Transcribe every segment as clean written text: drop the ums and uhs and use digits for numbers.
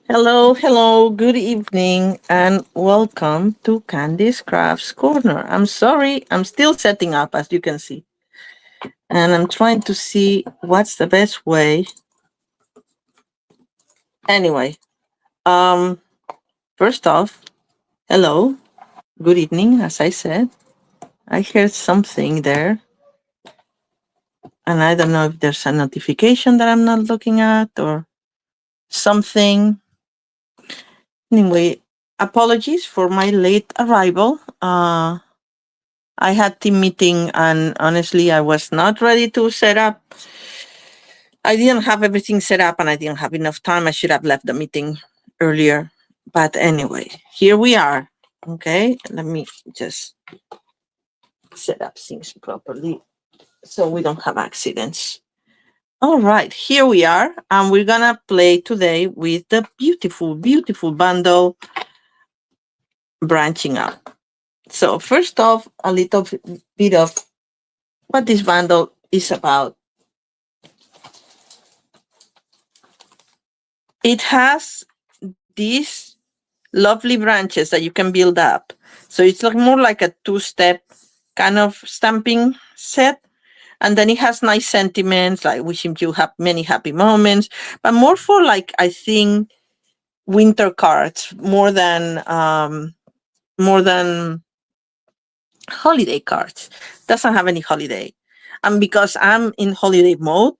Hello, hello, good evening, and welcome to Candy's Crafts Corner. I'm sorry, I'm still setting up, as you can see, and I'm trying to see what's the best way. Anyway, um, first off, hello, good evening, as I said. I heard something there, and I don't know if there's a notification that I'm not looking at or something. Anyway, apologies for my late arrival. I had team meeting and honestly I was not ready to set up. I didn't have everything set up and I didn't have enough time. I should have left the meeting earlier. But anyway, here we are. Okay, let me just set up things properly so we don't have accidents. All right, here we are. And we're gonna play today with the beautiful, beautiful bundle branching out. So first off, a little bit of what this bundle is about. It has these lovely branches that you can build up. So it's like more like a two-step kind of stamping set. And then it has nice sentiments like wishing you have many happy moments, but more for like I think winter cards more than holiday cards. Doesn't have any holiday. And because I'm in holiday mode,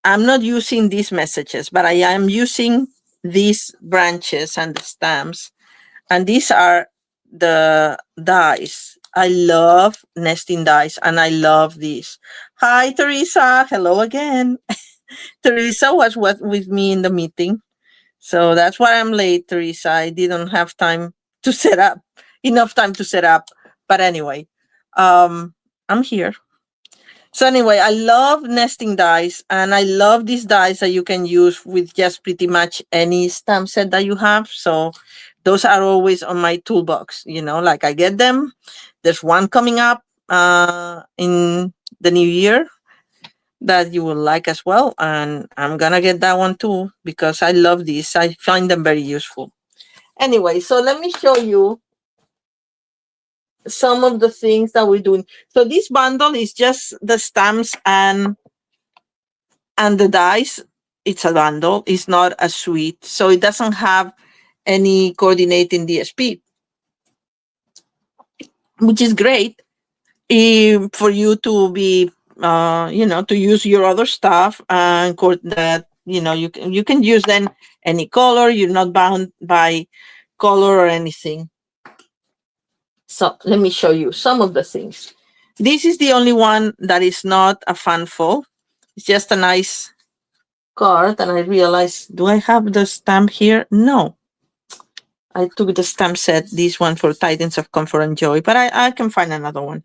I'm not using these messages, but I am using these branches and the stamps. And these are the dies. I love nesting dies and I love these. Hi, Teresa. Hello again. Teresa was with me in the meeting. So that's why I'm late, Teresa. I didn't have time to set up, enough time to set up. But anyway, I'm here. So anyway, I love nesting dies and I love these dies that you can use with just pretty much any stamp set that you have. So those are always on my toolbox, like I get them. There's one coming up in the new year that you will like as well. And I'm going to get that one too because I love these. I find them very useful. Anyway, so let me show you some of the things that we're doing. So this bundle is just the stamps and the dice. It's a bundle. It's not a suite. So it doesn't have any coordinating DSP, which is great for you to be, to use your other stuff and that, you can use then any color. You're not bound by color or anything. So let me show you some of the things. This is the only one that is not a funfold. It's just a nice card. And I realized, do I have the stamp here? No. I took the stamp set, this one for Tidings of Comfort and Joy, but I can find another one.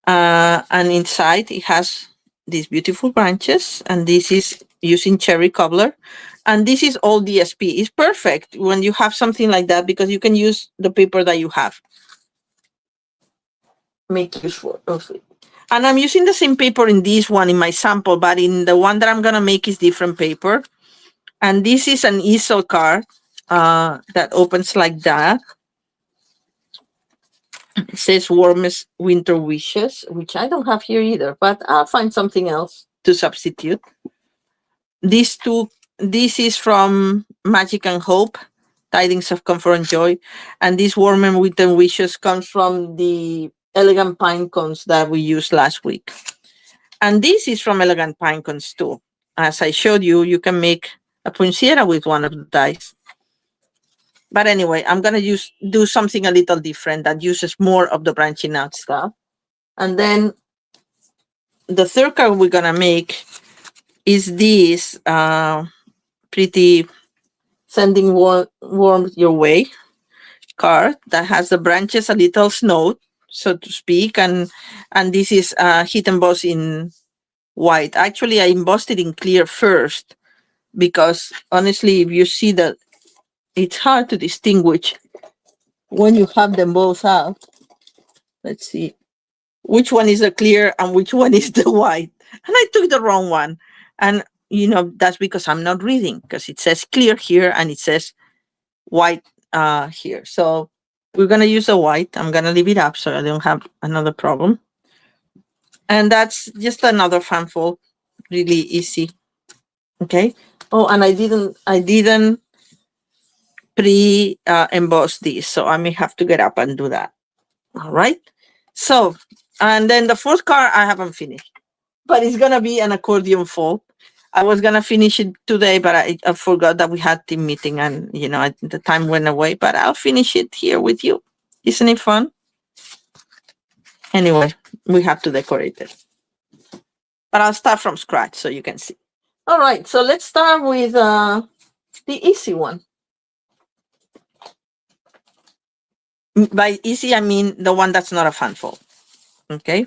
And inside it has these beautiful branches, and this is using cherry cobbler. And this is all DSP. It's perfect when you have something like that because you can use the paper that you have. Make use of it. And I'm using the same paper in this one in my sample, but in the one that I'm going to make is different paper. And this is an easel card that opens like that. It says warmest winter wishes, which I don't have here either, but I'll find something else to substitute. This is from Magic and Hope, Tidings of Comfort and Joy. And this warm and winter wishes comes from the Elegant Pine Cones that we used last week. And this is from Elegant Pine Cones too. As I showed you, you can make a punciera with one of the dies. But anyway, I'm going to do something a little different that uses more of the branching out stuff. And then the third card we're going to make is this pretty sending warmth your way card that has the branches a little snowed, so to speak. And this is hit embossed in white. Actually, I embossed it in clear first because honestly, if you see that, it's hard to distinguish when you have them both out. Let's see which one is the clear and which one is the white. And I took the wrong one. And that's because I'm not reading, because it says clear here and it says white here. So we're going to use a white. I'm going to leave it up so I don't have another problem. And that's just another fanfold, really easy. Okay. Oh, and I didn't pre emboss this, so I may have to get up and do that. All right. So, and then the fourth card I haven't finished, but it's gonna be an accordion fold. I was gonna finish it today, but I forgot that we had team meeting, and the time went away. But I'll finish it here with you. Isn't it fun? Anyway, we have to decorate it, but I'll start from scratch so you can see. All right, so let's start with the easy one. By easy, I mean the one that's not a fan fold. Okay.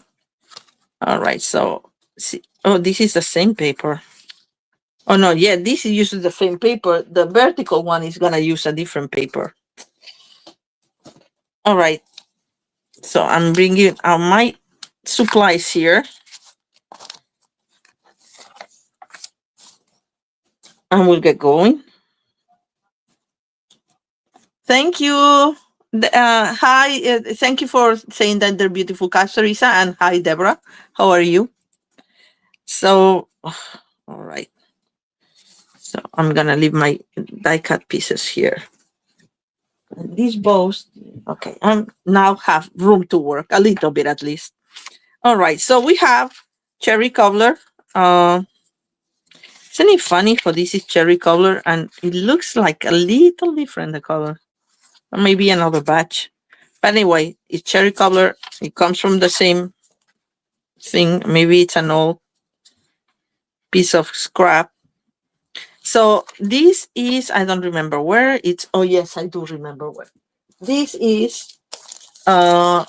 All right. So, see. Oh, this is the same paper. Oh no, yeah, this uses the same paper. The vertical one is gonna use a different paper. All right. So I'm bringing out my supplies here, and we'll get going. Thank you. Hi. Thank you for saying that they're beautiful cats, Teresa. And hi, Deborah. How are you? So, all right. So I'm gonna leave my die cut pieces here. And these bows, okay, I now have room to work a little bit at least. All right, so we have cherry cobbler. Isn't it funny for this is cherry cobbler and it looks like a little different the color, or maybe another batch. But anyway, it's cherry cobbler. It comes from the same thing. Maybe it's an old piece of scrap. So this is, I don't remember where it's. Oh yes, I do remember where. This is I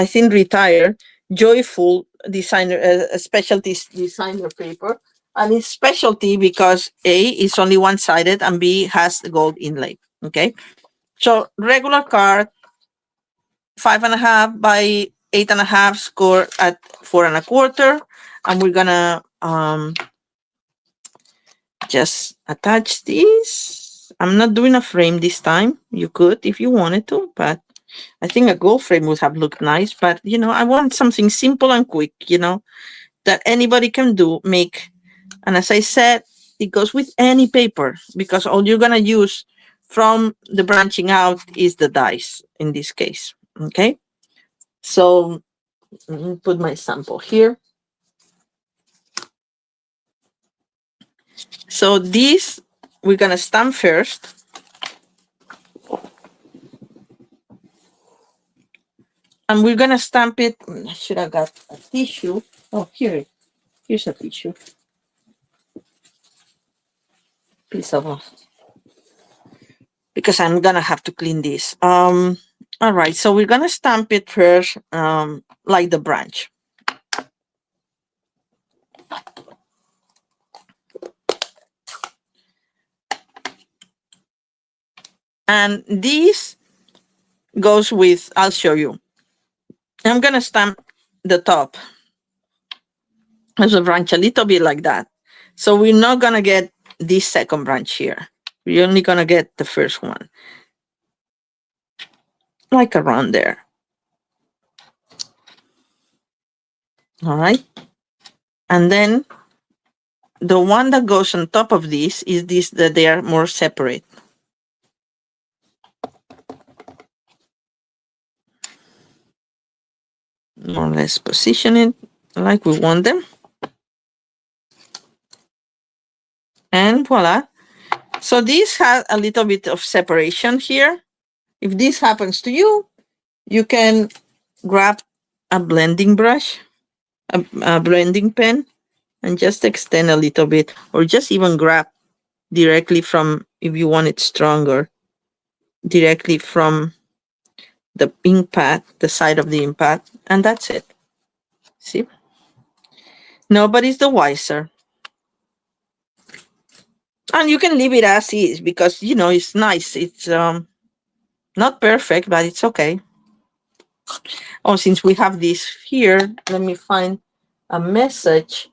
think retired joyful designer specialty designer paper, and it's specialty because A is only one-sided and B has the gold inlay. Okay, so regular card, 5.5 by 8.5, score at 4.25, and we're gonna just attach this. I'm not doing a frame this time. You could if you wanted to, but I think a gold frame would have looked nice. But I want something simple and quick, that anybody can do, make. And as I said, it goes with any paper because all you're gonna use from the branching out is the dies in this case. Okay. So let me put my sample here. So this we're gonna stamp first. And we're gonna stamp it. I should have got a tissue. Oh, here's a tissue. Piece of because I'm gonna have to clean this. All right, so we're gonna stamp it first, like the branch. And this goes with, I'll show you. I'm gonna stamp the top as a branch a little bit like that. So we're not gonna get this second branch here. We're only gonna get the first one. Like around there. All right. And then the one that goes on top of this is this that they are more separate. More or less position it like we want them. And voila. So this has a little bit of separation here. If this happens to you, you can grab a blending brush, a blending pen, and just extend a little bit, or just even grab directly from, if you want it stronger, directly from the ink pad, the side of the ink pad, and that's it. See? Nobody's the wiser. And you can leave it as is because, it's nice. It's not perfect, but it's okay. Oh, since we have this here, let me find a message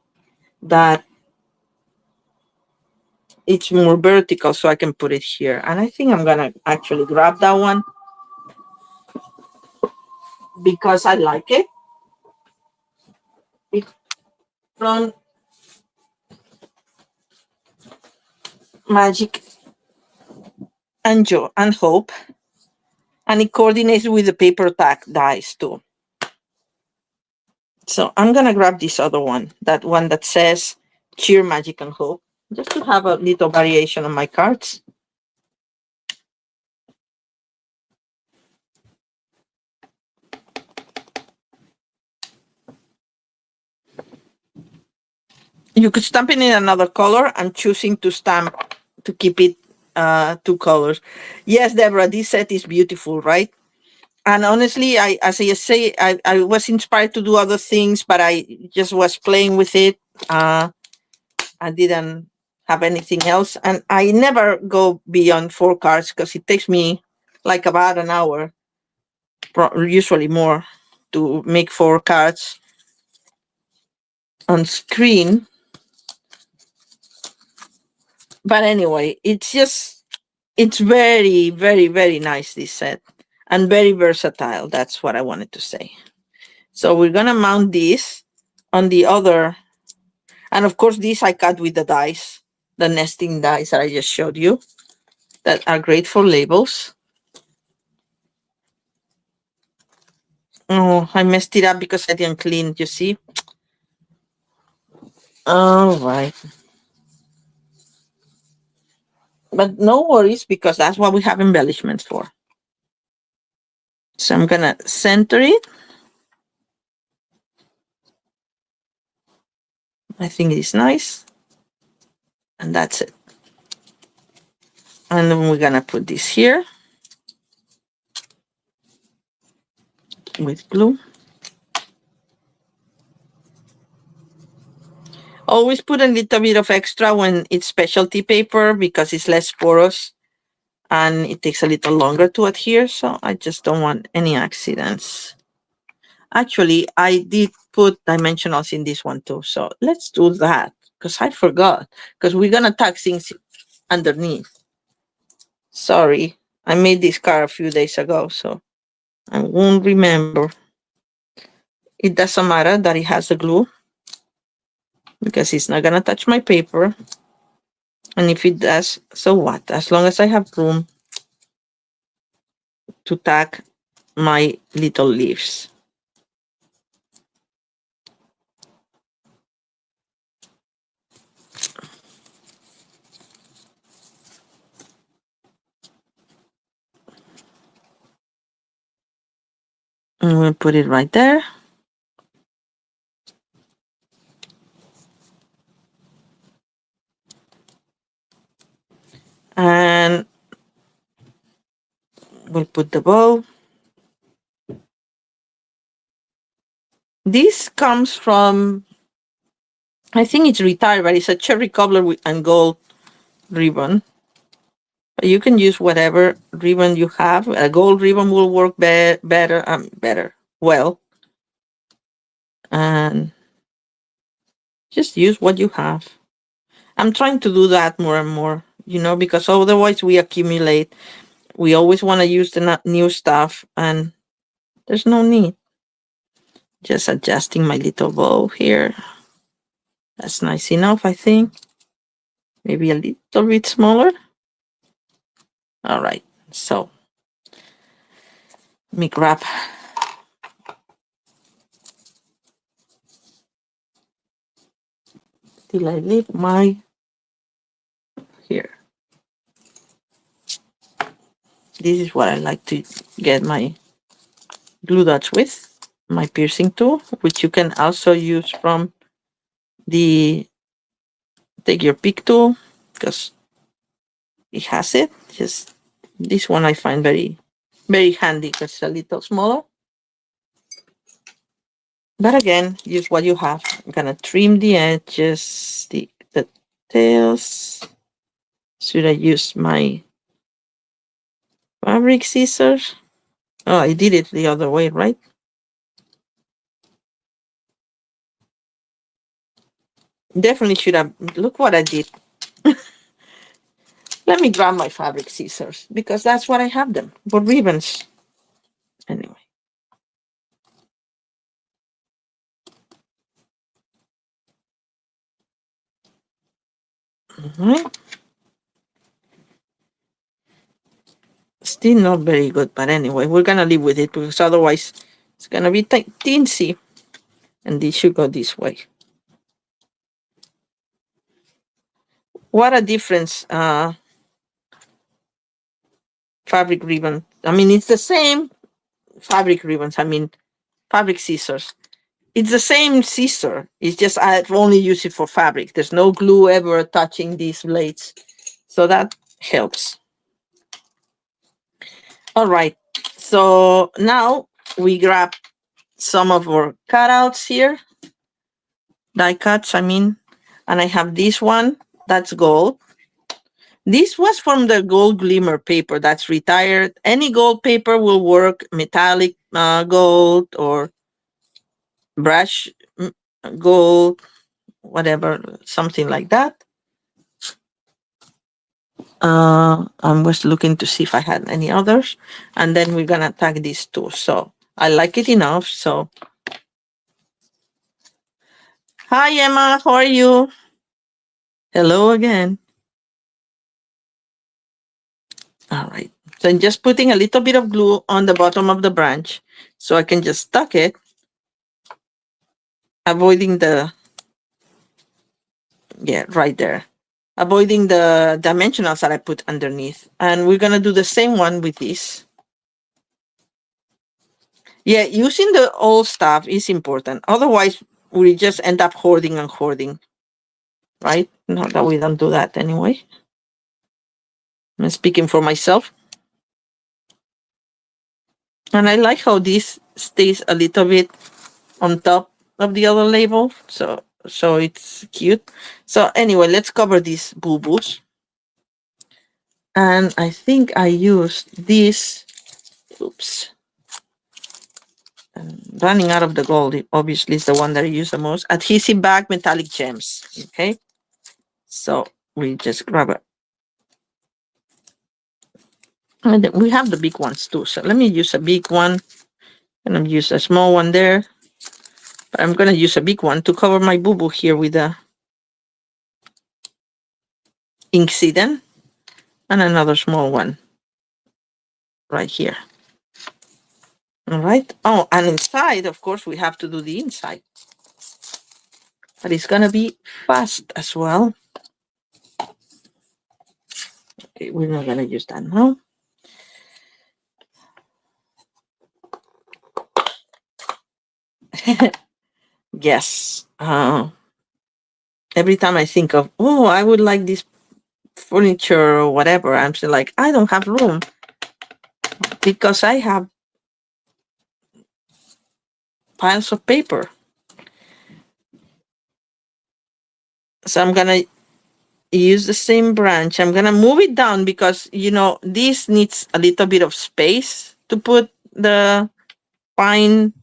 that it's more vertical, so I can put it here. And I think I'm gonna actually grab that one because I like it. It's from Magic and Joe and Hope, and it coordinates with the paper tag dies too. So I'm gonna grab this other one, that one that says Cheer, Magic, and Hope, just to have a little variation on my cards. You could stamp it in another color. I'm choosing to stamp to keep it two colors. Yes, Deborah, this set is beautiful, right? And honestly, as I say, I was inspired to do other things, but I just was playing with it. I didn't have anything else. And I never go beyond 4 cards because it takes me like about an hour, usually more, to make 4 cards on screen. But anyway, it's very, very, very nice, this set, and very versatile. That's what I wanted to say. So we're going to mount this on the other. And of course, these I cut with the dice, the nesting dice that I just showed you, that are great for labels. Oh, I messed it up because I didn't clean, you see? All right. But no worries, because that's what we have embellishments for. So I'm going to center it. I think it's nice. And that's it. And then we're going to put this here with glue. Always put a little bit of extra when it's specialty paper because it's less porous and it takes a little longer to adhere. So I just don't want any accidents. Actually, I did put dimensionals in this one too. So let's do that because I forgot, because we're going to tag things underneath. Sorry, I made this card a few days ago, so I won't remember. It doesn't matter that it has the glue because it's not going to touch my paper. And if it does, so what? As long as I have room to tag my little leaves. And we'll put it right there. And we'll put the bow. This comes from, I think it's retired, but it's a cherry cobbler and gold ribbon. But you can use whatever ribbon you have. A gold ribbon will work better, well. And just use what you have. I'm trying to do that more and more, because otherwise we accumulate. We always want to use the new stuff, and there's no need. Just adjusting my little bow here. That's nice enough, I think. Maybe a little bit smaller. All right, so let me grab till I leave my here. This is what I like to get my glue dots with, my piercing tool, which you can also use from the Take Your Pick tool, because it has it. Just this one I find very, very handy because it's a little smaller. But again, use what you have. I'm gonna trim the edges, the tails. Should I use my fabric scissors? Oh, I did it the other way, right? Definitely should have. Look what I did. Let me grab my fabric scissors because that's what I have them for ribbons. Anyway. Mhm. Still not very good, but anyway, we're gonna live with it because otherwise it's gonna be teensy. And this should go this way. What a difference, fabric ribbon. I mean, it's the same fabric ribbons. I mean, fabric scissors. It's the same scissor. It's just I've only used it for fabric. There's no glue ever touching these blades. So that helps. All right. So now we grab some of our cutouts here. Die cuts, I mean. And I have this one. That's gold. This was from the gold glimmer paper that's retired. Any gold paper will work, metallic gold or brush gold, whatever, something like that. I was looking to see if I had any others. And then we're going to tag these two. So I like it enough. So, hi, Emma. How are you? Hello again. All right. So I'm just putting a little bit of glue on the bottom of the branch so I can just tuck it, avoiding the, yeah, right there, avoiding the dimensionals that I put underneath. And we're going to do the same one with this. Yeah, using the old stuff is important. Otherwise, we just end up hoarding and hoarding, right? Not that we don't do that anyway. I'm speaking for myself. And I like how this stays a little bit on top of the other label. So it's cute. So anyway, let's cover these boo-boos. And I think I used this. Oops. Running out of the gold, obviously, is the one that I use the most. Adhesive bag, metallic gems. Okay. So we just grab it. And then we have the big ones too. So let me use a big one. And I'm use a small one there. But I'm going to use a big one to cover my boo-boo here with a Inksident. And another small one right here. All right. Oh, and inside, of course, we have to do the inside. But it's going to be fast as well. Okay, we're not going to use that now. Yes. Every time I think of, oh, I would like this furniture or whatever, I'm still like, I don't have room because I have piles of paper. So I'm going to use the same branch. I'm going to move it down because, you know, this needs a little bit of space to put the pine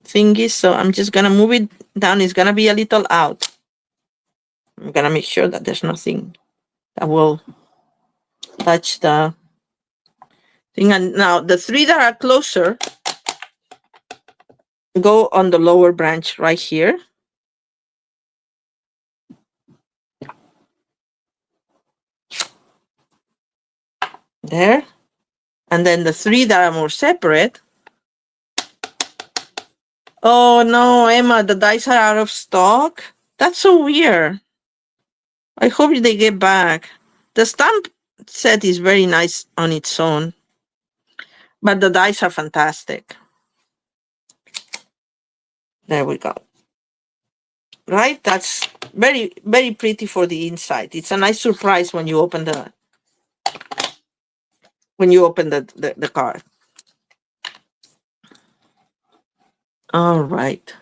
thingy. So I'm just going to move it down. It's going to be a little out. I'm going to make sure that there's nothing that will touch the thing. And now the three that are closer go on the lower branch right here. There. And then the three that are more separate. Oh no, Emma, the dice are out of stock. That's so weird. I hope they get back. The stamp set is very nice on its own, but the dice are fantastic. There we go. Right? That's very, very pretty for the inside. It's a nice surprise when you open the the card. All right.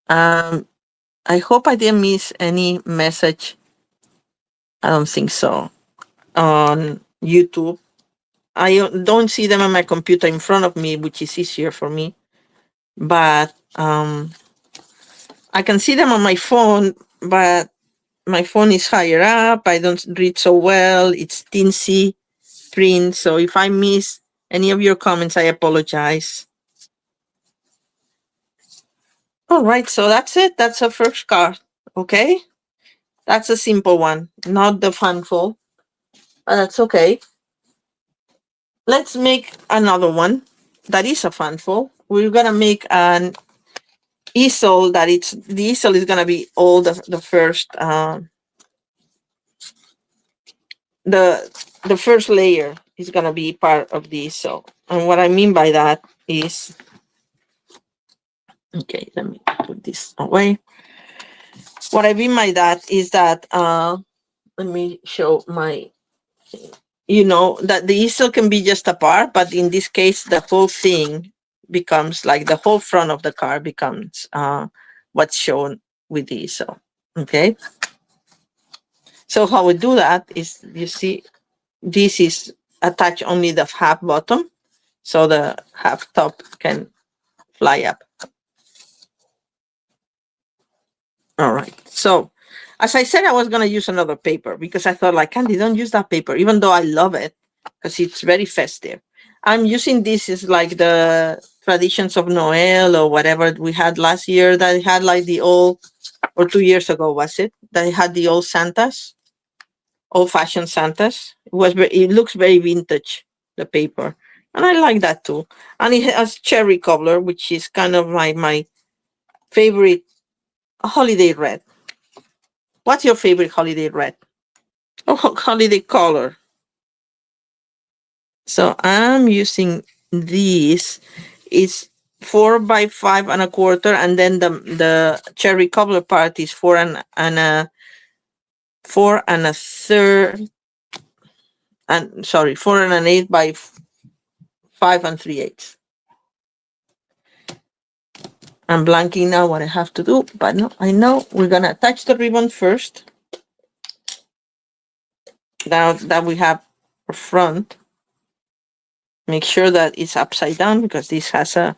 I hope I didn't miss any message. I don't think so. On YouTube. I don't see them on my computer in front of me, which is easier for me. but I can see them on my phone, but my phone is higher up. I don't read so well. It's teensy print. So if I miss any of your comments, I apologize. All right, so that's it. That's the first card. Okay, that's a simple one, not the funfold, but that's okay. Let's make another one that is a funfold. We're gonna make an easel that it's the easel is gonna be all the first the the first layer is gonna be part of the easel. And what I mean by that is, okay, let me put this away. What I mean by that is that let me show my, that the easel can be just a part, but in this case the whole thing becomes like the whole front of the car becomes what's shown with the easel. Okay, so how we do that is, you see, this is attach only the half bottom, so the half top can fly up. All right, so as I said, I was going to use another paper because I thought, like, Candy, don't use that paper, even though I love it because it's very festive. I'm using this is like the traditions of Noel or whatever we had last year, that had like the old, or 2 years ago was it, that had the old Santas, old fashioned Santas. It looks very vintage, the paper, and I like that too. And it has cherry cobbler, which is kind of like my favorite holiday red. What's your favorite holiday red? Oh, holiday color. So I'm using these. It's 4 by 5 1/4, and then the cherry cobbler part is 4 1/3, and sorry, 4 1/8 by 5 3/8. I'm blanking now what I have to do, but no, I know we're gonna attach the ribbon first. Now that we have a front, make sure that it's upside down because this has a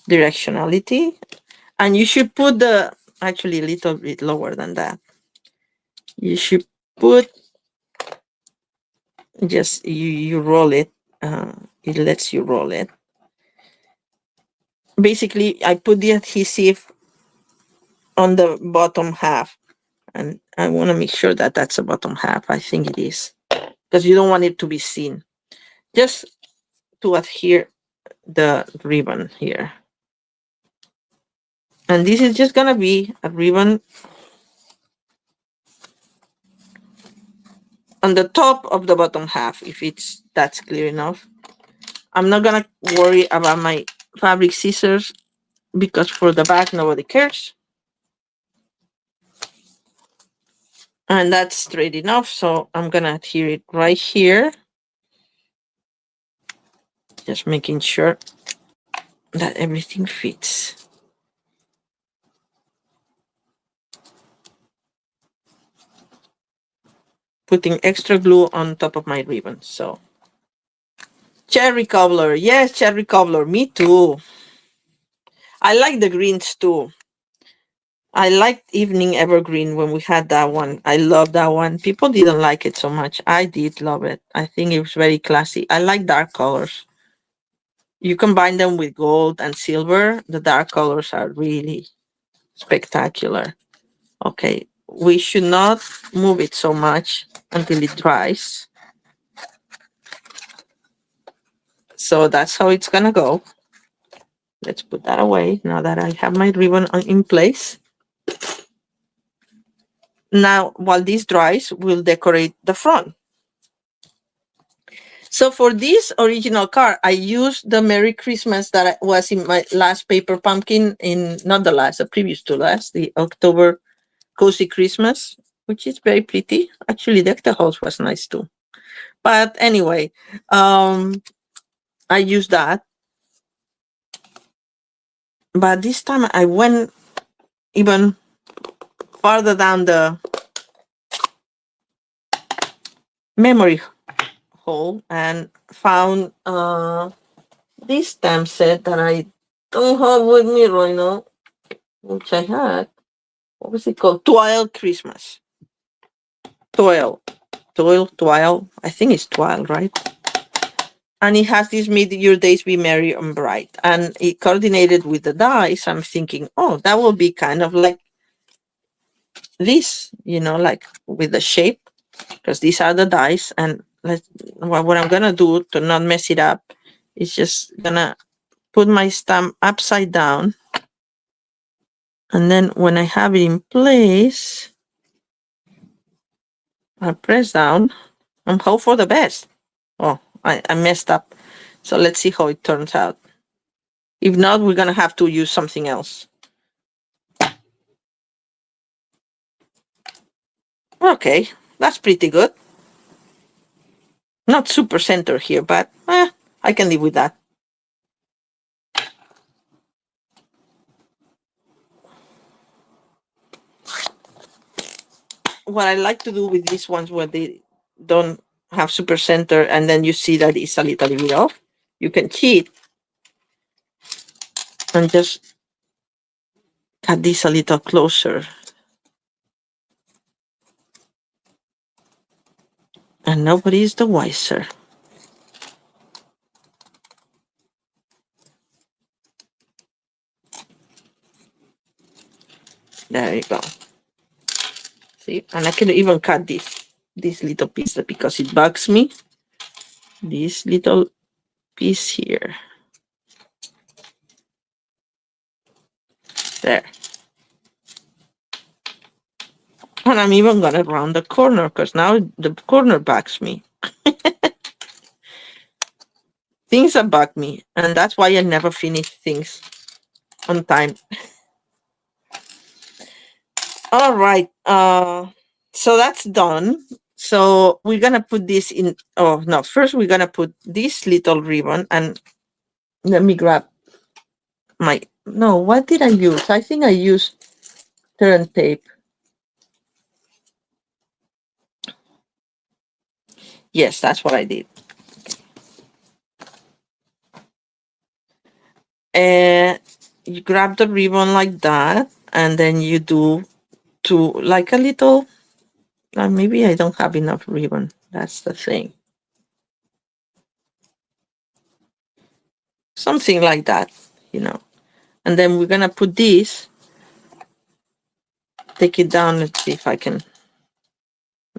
directionality. And you should put actually a little bit lower than that. You should put, just, you roll it. It lets you roll it. Basically, I put the adhesive on the bottom half, and I want to make sure that that's the bottom half. I think it is, because you don't want it to be seen. Just to adhere the ribbon here. And this is just going to be a ribbon on the top of the bottom half, if that's clear enough. I'm not going to worry about my fabric scissors because for the back, nobody cares. And that's straight enough. So I'm going to adhere it right here. Just making sure that everything fits. Putting extra glue on top of my ribbon. So cherry cobbler. Yes, cherry cobbler. Me too. I like the greens too. I liked Evening Evergreen when we had that one. I love that one. People didn't like it so much. I did love it. I think it was very classy. I like dark colors. You combine them with gold and silver, the dark colors are really spectacular. Okay, we should not move it so much until it dries. So that's how it's gonna go. Let's put that away now that I have my ribbon in place. Now, while this dries, we'll decorate the front. So for this original card, I used the Merry Christmas that was in my last paper pumpkin, in not the last, the previous to last, the October Cozy Christmas, which is very pretty. Actually, the house was nice too. But anyway, I used that. But this time I went even farther down the memory hole and found this stamp set that I don't have with me right now, which I had. What was it called? Twile Christmas. Twile. Twile. I think it's Twile, right? And it has this "May your days be merry and bright." And it coordinated with the dice. I'm thinking, oh, that will be kind of like this, like with the shape, because these are the dice. And what I'm gonna do to not mess it up is just gonna put my stamp upside down, and then when I have it in place, I press down and hope for the best. Oh, I messed up. So let's see how it turns out. If not, we're gonna have to use something else. Okay, that's pretty good. Not super center here, but I can live with that. What I like to do with these ones where they don't have super center and then you see that it's a little bit off, you can cheat and just cut this a little closer. And nobody is the wiser. There you go. See, and I can even cut this little piece because it bugs me. This little piece here. There. And I'm even gonna round the corner because now the corner bugs me. Things that bug me, and that's why I never finish things on time. All right. So that's done. So we're gonna put this in. Oh no! First, we're gonna put this little ribbon, and let me grab my. No, what did I use? I think I used turn tape. Yes, that's what I did. And you grab the ribbon like that, and then you do to like a little. Maybe I don't have enough ribbon. That's the thing. Something like that, And then we're gonna put this. Take it down. Let's see if I can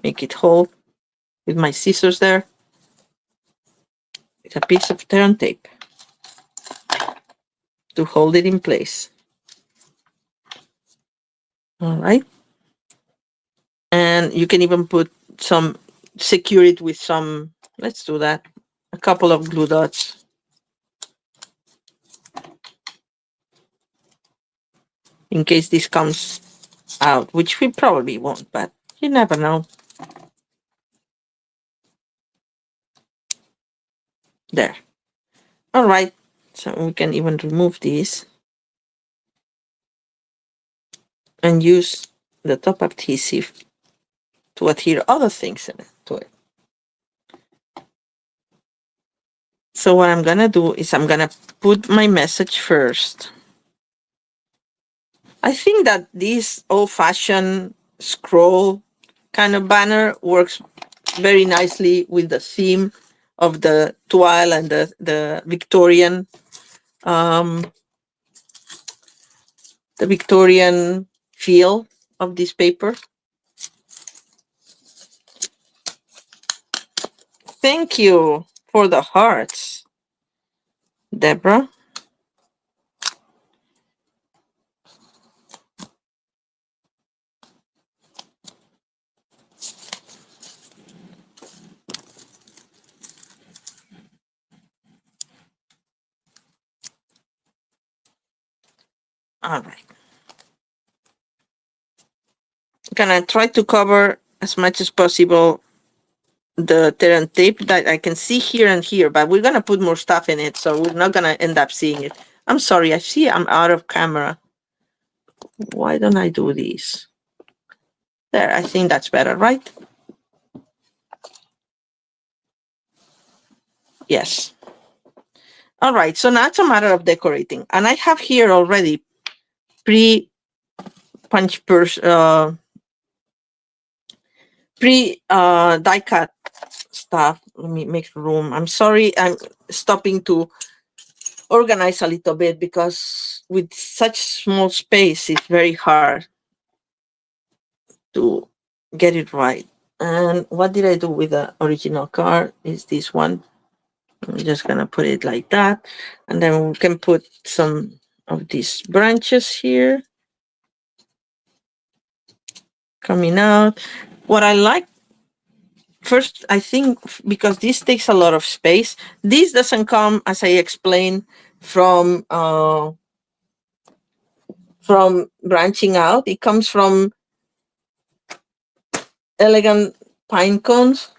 make it hold with my scissors there. With a piece of turn tape to hold it in place. All right. And you can even put secure it with some, let's do that, a couple of glue dots. In case this comes out, which we probably won't, but you never know. There. All right. So we can even remove these and use the top adhesive to adhere other things to it. So what I'm gonna do is I'm gonna put my message first. I think that this old-fashioned scroll kind of banner works very nicely with the theme of the twile and the um, Victorian feel of this paper. Thank you for the hearts, Deborah. All right. Gonna try to cover as much as possible the Terran tape that I can see here and here, but we're gonna put more stuff in it, so we're not gonna end up seeing it. I'm sorry, I see I'm out of camera. Why don't I do this? There, I think that's better, right? Yes. All right, so now it's a matter of decorating. And I have here already pre punch pers pre die cut stuff. Let me make room. I'm sorry, I'm stopping to organize a little bit because with such small space it's very hard to get it right. And what did I do with the original card is this one. I'm just gonna put it like that, and then we can put some of these branches here coming out. What I like first, I think, because this takes a lot of space, this doesn't come, as I explained, from branching out. It comes from elegant pine cones.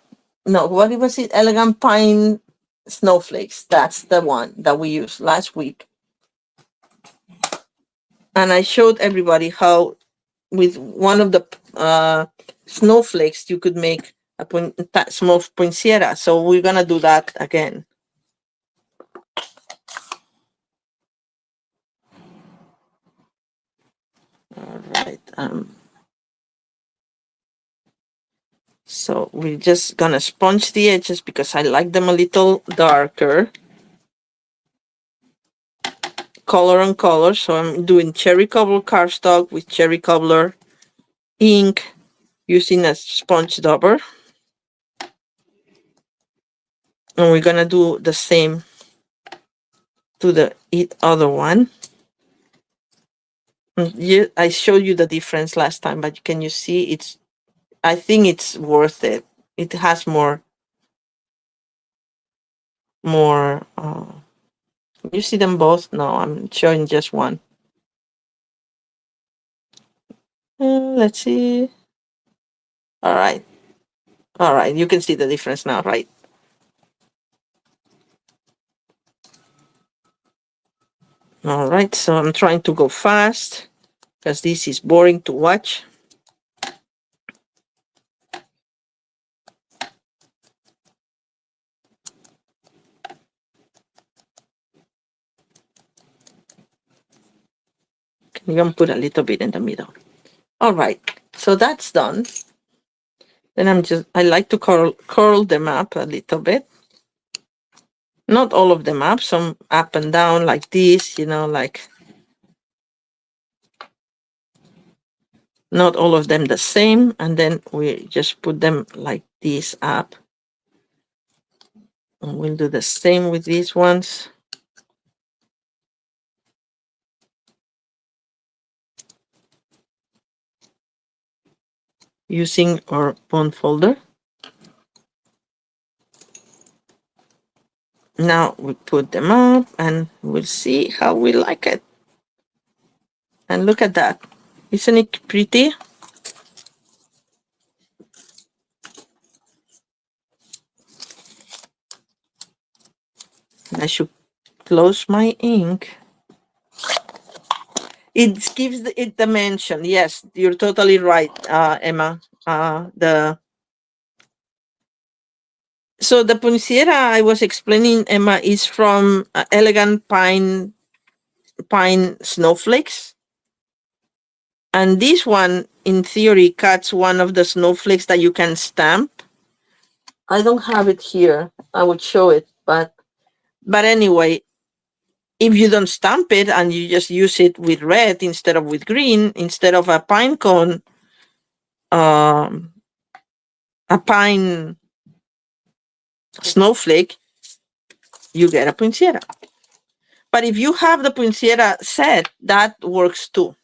No, what was it? Elegant pine snowflakes. That's the one that we used last week. And I showed everybody how with one of the snowflakes you could make a small poinsettia. So we're gonna do that again. All right. So we're just gonna sponge the edges because I like them a little darker. Color on color. So I'm doing cherry cobbler cardstock with cherry cobbler ink using a sponge dauber. And we're gonna do the same to the other one. I showed you the difference last time, but can you see I think it's worth it. It has more you see them both? No, I'm showing just one. Let's see. All right. All right. You can see the difference now, right? All right. So I'm trying to go fast because this is boring to watch. I'm going to put a little bit in the middle. All right. So that's done. Then I like to curl them up a little bit. Not all of them up, some up and down like this, like not all of them the same. And then we just put them like this up. And we'll do the same with these ones. Using our bond folder. Now we put them up and we'll see how we like it. And look at that. Isn't it pretty? I should close my ink. It gives it dimension. Yes, you're totally right, Emma. So the poinsettia I was explaining, Emma, is from elegant pine snowflakes. And this one, in theory, cuts one of the snowflakes that you can stamp. I don't have it here. I would show it, but anyway, if you don't stamp it and you just use it with red instead of with green, instead of a pine cone, a pine snowflake, you get a poinsettia. But if you have the poinsettia set, that works too.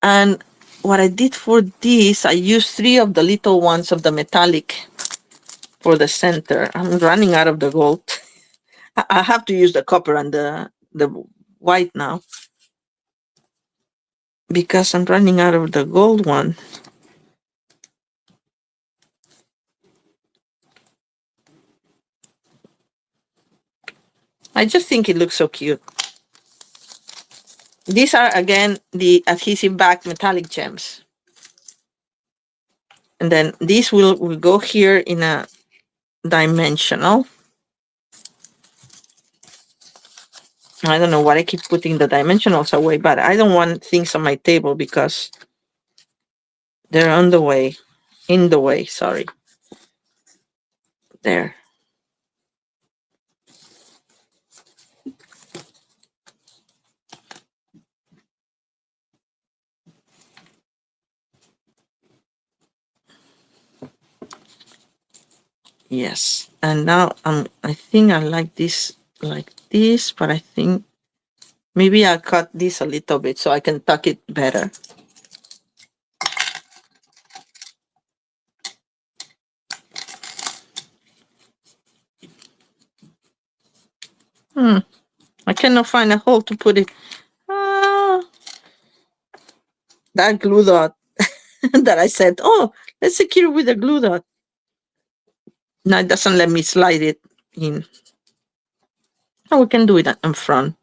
And what I did for this, I used 3 of the little ones of the metallic for the center. I'm running out of the gold. I have to use the copper and the white now because I'm running out of the gold one. I just think it looks so cute. These are, again, the adhesive back metallic gems. And then these will go here in a dimensional. I don't know why I keep putting the dimensionals away, but I don't want things on my table because they're on the way, in the way, sorry. There. Yes. And now I think I like this like this, but I think maybe I'll cut this a little bit so I can tuck it better. I cannot find a hole to put it. Ah, that glue dot that I said, oh, let's secure with a glue dot. Now it doesn't let me slide it in. Oh, we can do it in front.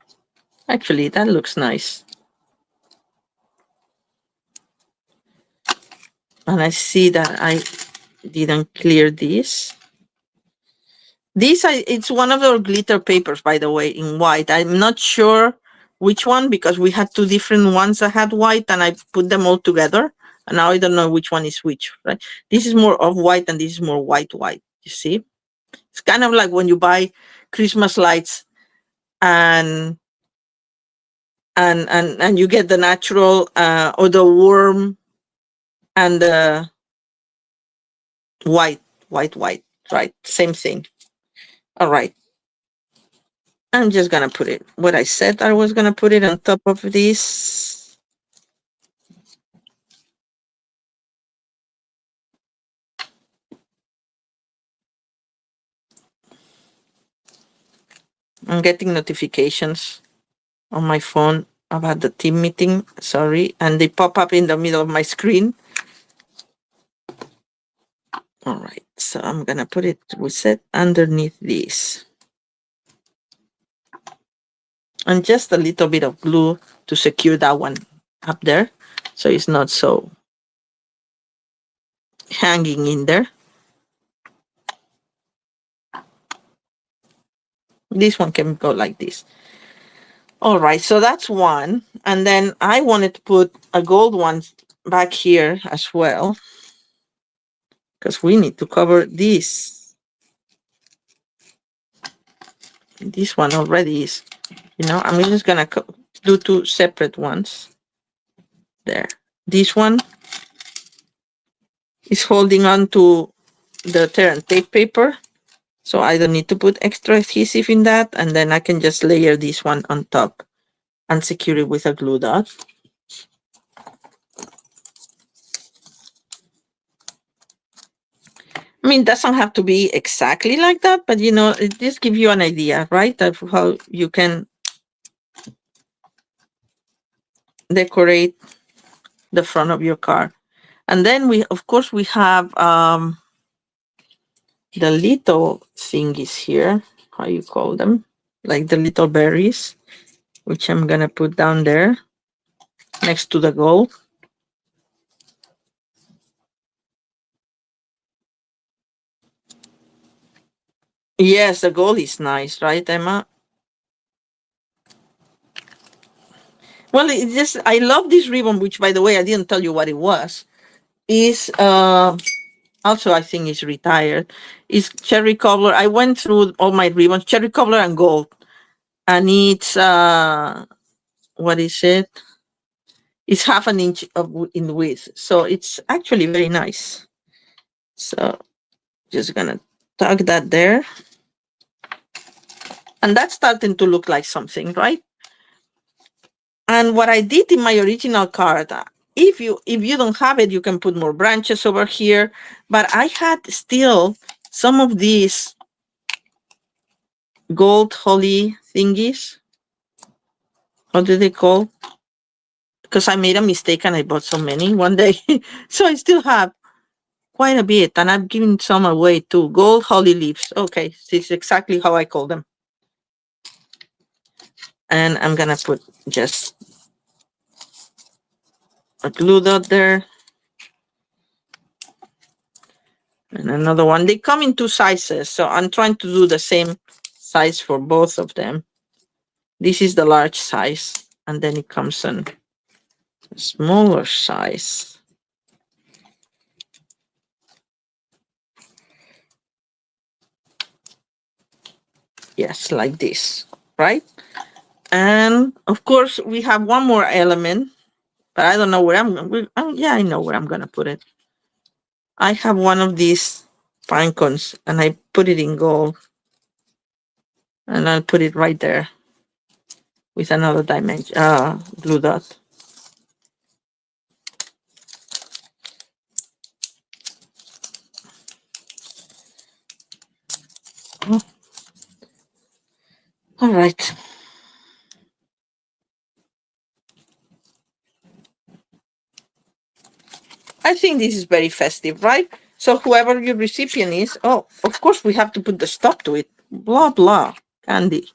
Actually, that looks nice. And I see that I didn't clear this. It's one of our glitter papers, by the way, in white. I'm not sure which one because we had two different ones that had white and I put them all together. And now I don't know which one is which, right? This is more of white and this is more white. You see? It's kind of like when you buy Christmas lights and you get the natural or the warm and the white, right? Same thing. All right. I'm just gonna put it what I said I was gonna put it on top of this. I'm getting notifications on my phone about the team meeting. Sorry, and they pop up in the middle of my screen. All right, so I'm gonna put it reset underneath this. And just a little bit of glue to secure that one up there so it's not so hanging in there. This one can go like this. All right, so that's one. And then I wanted to put a gold one back here as well because we need to cover this. This one already is, I'm just gonna do two separate ones. There. This one is holding on to the tear and tape paper. So I don't need to put extra adhesive in that. And then I can just layer this one on top and secure it with a glue dot. I mean, it doesn't have to be exactly like that, but it just gives you an idea, right? Of how you can decorate the front of your car. And then of course, we have the little thingies here, how you call them, like the little berries, which I'm gonna put down there next to the gold. Yes, the gold is nice, right, Emma? Well, I love this ribbon, which, by the way, I didn't tell you what it was. Is also, I think it's retired. It's cherry cobbler. I went through all my ribbons, cherry cobbler and gold, and it's what is it? It's half an inch in width, so it's actually very nice. So just gonna tuck that there, and that's starting to look like something, right? And what I did in my original card, if you don't have it, you can put more branches over here. But I had still some of these gold holly thingies. How do they call? Because I made a mistake and I bought so many one day. So I still have quite a bit, and I've given some away too. Gold holly leaves. Okay, this is exactly how I call them. And I'm gonna put just a glue dot there. And another one. They come in two sizes, so I'm trying to do the same size for both of them. This is the large size, and then it comes in a smaller size. Yes, like this, right? And of course, we have one more element, but I don't know where yeah, I know where I'm gonna put it. I have one of these pine cones, and I put it in gold, and I'll put it right there with another dimension, blue dot. Oh, all right. I think this is very festive, right? So whoever your recipient is, oh, of course we have to put the stop to it. Blah blah, candy.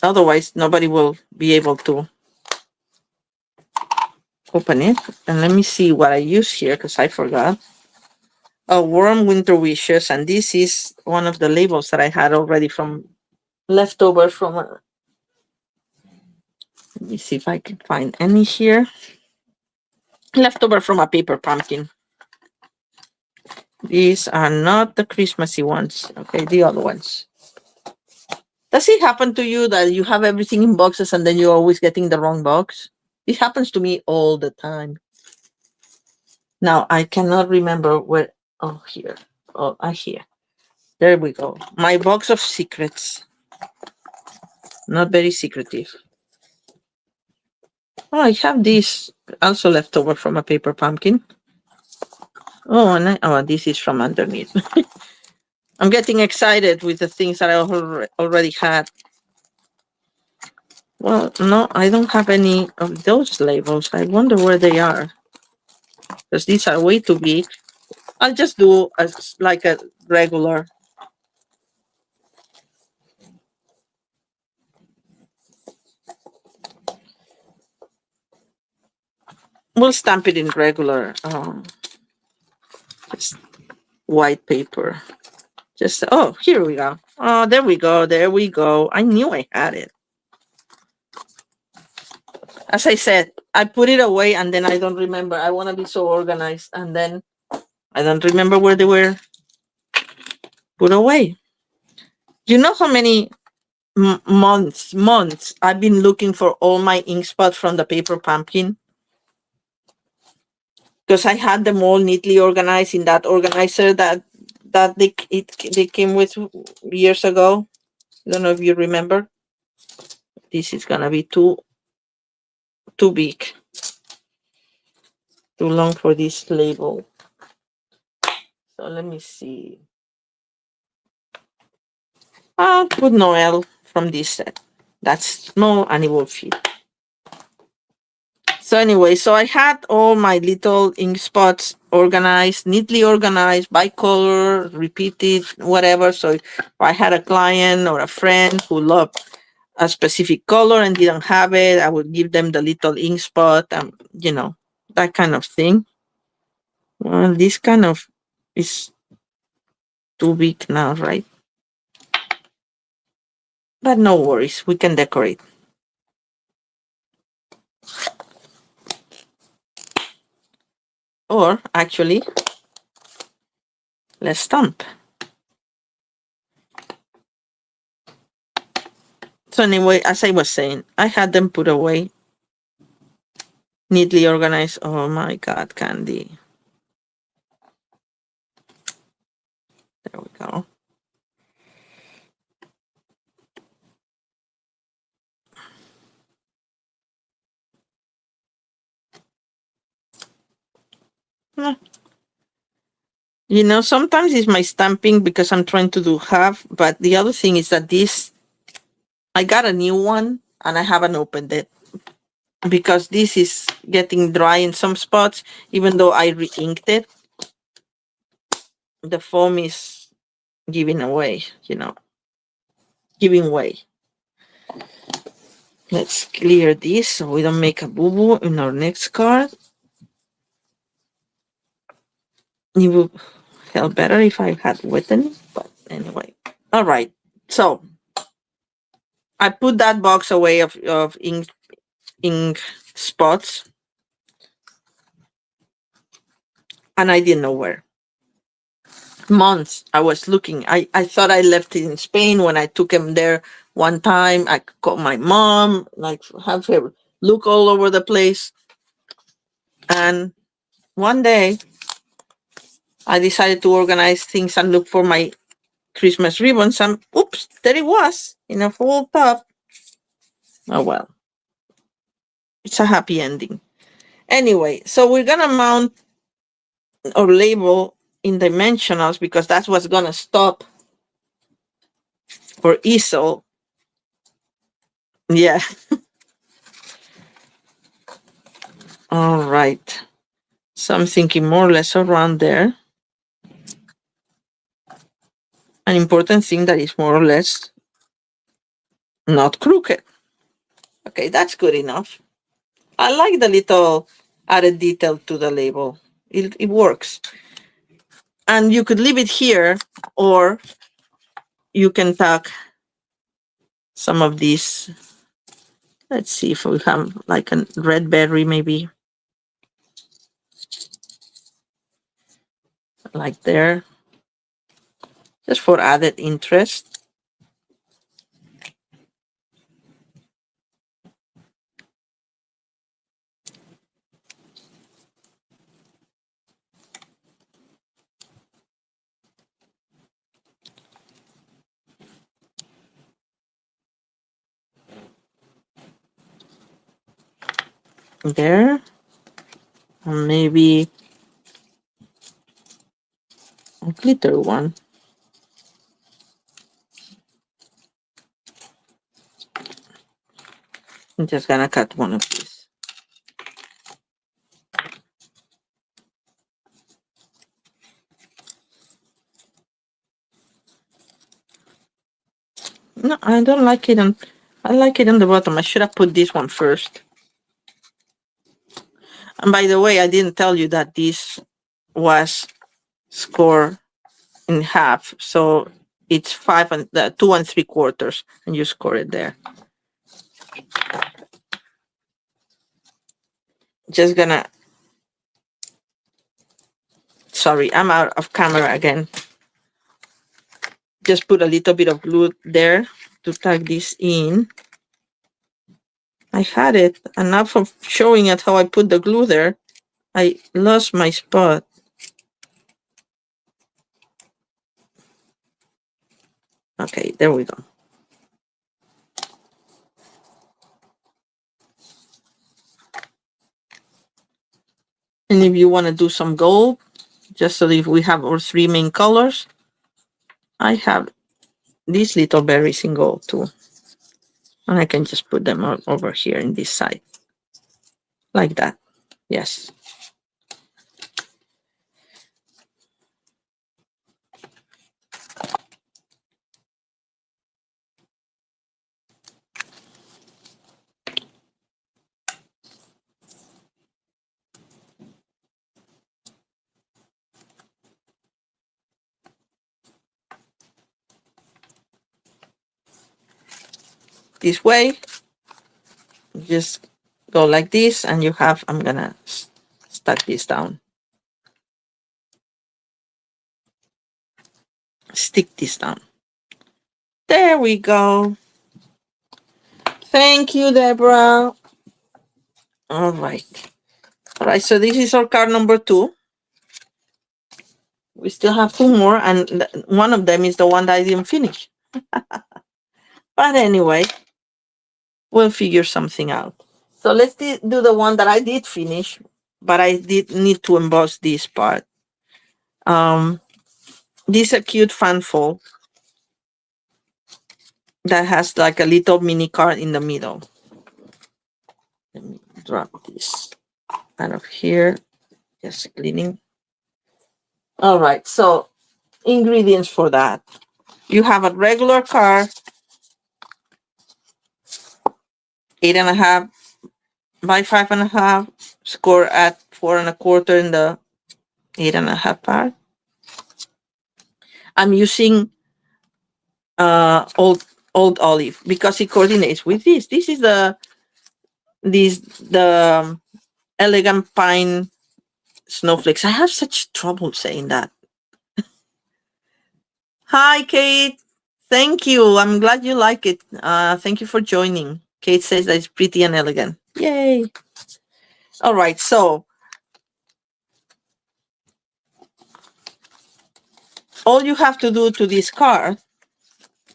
Otherwise, nobody will be able to open it. And let me see what I use here because I forgot. Oh, warm winter wishes, and this is one of the labels that I had already from leftover from. Let me see if I can find any here. Leftover from a paper pumpkin. These are not the Christmassy ones. Okay, the other ones. Does it happen to you that you have everything in boxes and then you're always getting the wrong box? It happens to me all the time. Now I cannot remember where. Oh, here. Oh, I here. There we go. My box of secrets. Not very secretive. Oh, I have this also left over from a paper pumpkin. Oh, and oh, this is from underneath. I'm getting excited with the things that I already had. Well, no, I don't have any of those labels. I wonder where they are because these are way too big. I'll just do like a regular. We'll stamp it in regular just white paper. Just, oh, here we go. Oh, there we go. There we go. I knew I had it. As I said, I put it away and then I don't remember. I want to be so organized and then I don't remember where they were put away. You know how many months I've been looking for all my ink spots from the paper pumpkin? Because I had them all neatly organized in that organizer that they came with years ago. I don't know if you remember. This is gonna be too big, too long for this label. So let me see. I'll put Noel from this set. That's small and it will fit. So anyway, so I had all my little ink spots organized, neatly organized by color, repeated, whatever. So if I had a client or a friend who loved a specific color and didn't have it, I would give them the little ink spot, that kind of thing. Well, this kind of is too big now, right? But no worries, we can decorate. Or actually, let's stamp. So anyway, as I was saying, I had them put away, neatly organized. Oh my God, Candy. There we go. Sometimes it's my stamping because I'm trying to do half, but the other thing is that I got a new one and I haven't opened it because this is getting dry in some spots, even though I re-inked it. The foam is giving away, giving way. Let's clear this so we don't make a boo-boo in our next card. It would help better if I had written, but anyway. All right. So I put that box away of ink spots, and I didn't know where. Months I was looking. I thought I left it in Spain when I took him there one time. I called my mom, like have her look all over the place. And one day I decided to organize things and look for my Christmas ribbons, and oops, there it was in a full tub. Oh well, it's a happy ending. Anyway, so we're gonna mount or label in dimensionals because that's what's gonna stop for easel. Yeah. All right. So I'm thinking more or less around there. An important thing that is more or less not crooked. Okay, that's good enough. I like the little added detail to the label. It works. And you could leave it here, or you can tuck some of these. Let's see if we have like a red berry, maybe like there, just for added interest. There, and maybe a glitter one. I'm just gonna cut one of these. No, I don't like it on. I like it on the bottom. I should have put this one first. And by the way, I didn't tell you that this was scored in half, so it's 2 3/4, and you score it there. Just gonna. Sorry, I'm out of camera again. Just put a little bit of glue there to tuck this in. I had it, and now for showing it how I put the glue there, I lost my spot. Okay, there we go. And if you want to do some gold, just so if we have our three main colors, I have these little berries in gold too. And I can just put them over here in this side. Like that. Yes. This way, just go like this, and you have, I'm gonna stack this down. Stick this down. There we go. Thank you, Deborah. All right. All right, so this is our card number 2. We still have 2 more, and one of them is the one that I didn't finish. But anyway, we'll figure something out. So let's do the one that I did finish, but I did need to emboss this part. This is a cute funfold that has like a little mini card in the middle. Let me drop this out of here. Just cleaning. All right, so ingredients for that. You have a regular card, 8.5 by 5.5, score at 4.25 in the 8.5 part. I'm using old olive because it coordinates with this. This is the elegant pine snowflakes. I have such trouble saying that. Hi, Kate. Thank you. I'm glad you like it. Thank you for joining. Kate says that it's pretty and elegant. Yay. All right. So all you have to do to this card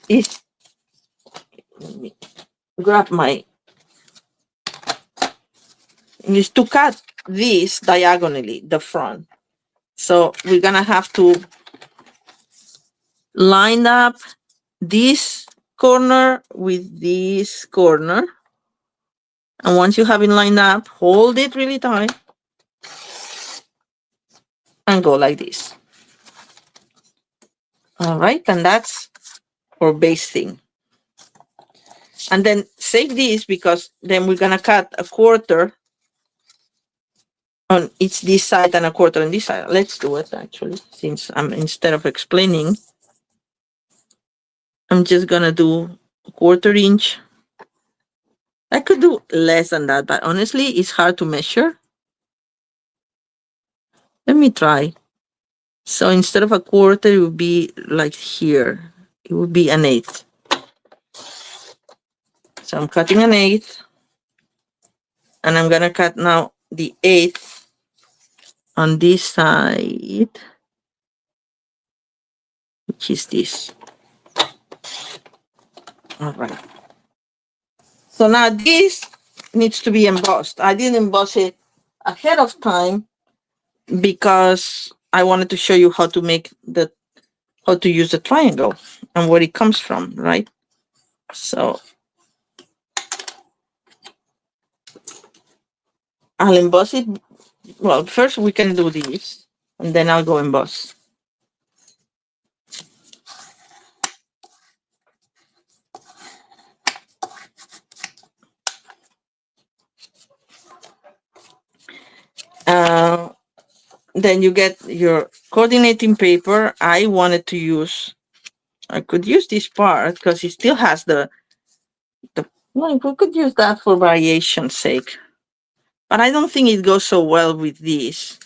is let me grab my is to cut this diagonally, the front. So we're gonna have to line up this corner with this corner. And once you have it lined up, hold it really tight and go like this. All right, and that's our base thing. And then save this because then we're gonna cut a quarter on each this side and a quarter on this side. Let's do it actually, since I'm instead of explaining, I'm just gonna do a 1/4 inch. I could do less than that, but honestly, it's hard to measure. Let me try. So instead of a quarter, it would be like here. It would be an eighth. So I'm cutting an eighth. And I'm gonna cut now the eighth on this side, which is this. All right. So now this needs to be embossed. I didn't emboss it ahead of time because I wanted to show you how to how to use the triangle and where it comes from, right? So I'll emboss it. Well, first we can do this, and then I'll go emboss. Uh, then you get your coordinating paper. I wanted to use, I could use this part because it still has like we could use that for variation's sake. But I don't think it goes so well with these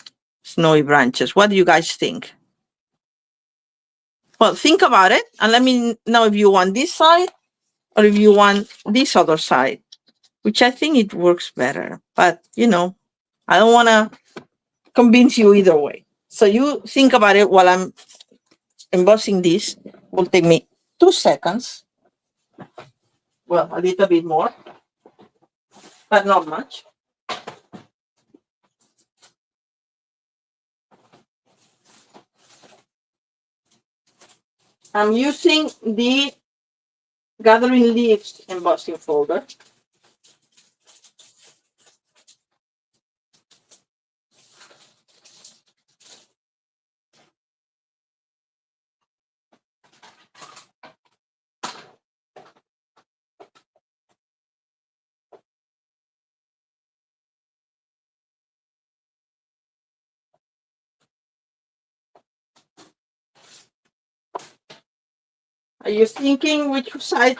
snowy branches. What do you guys think? Well, think about it and let me know if you want this side or if you want this other side, which I think it works better. But, I don't want to convince you either way. So you think about it while I'm embossing this. Will take me 2 seconds. Well, a little bit more, but not much. I'm using the Gathering Leaves embossing folder. Are you thinking which side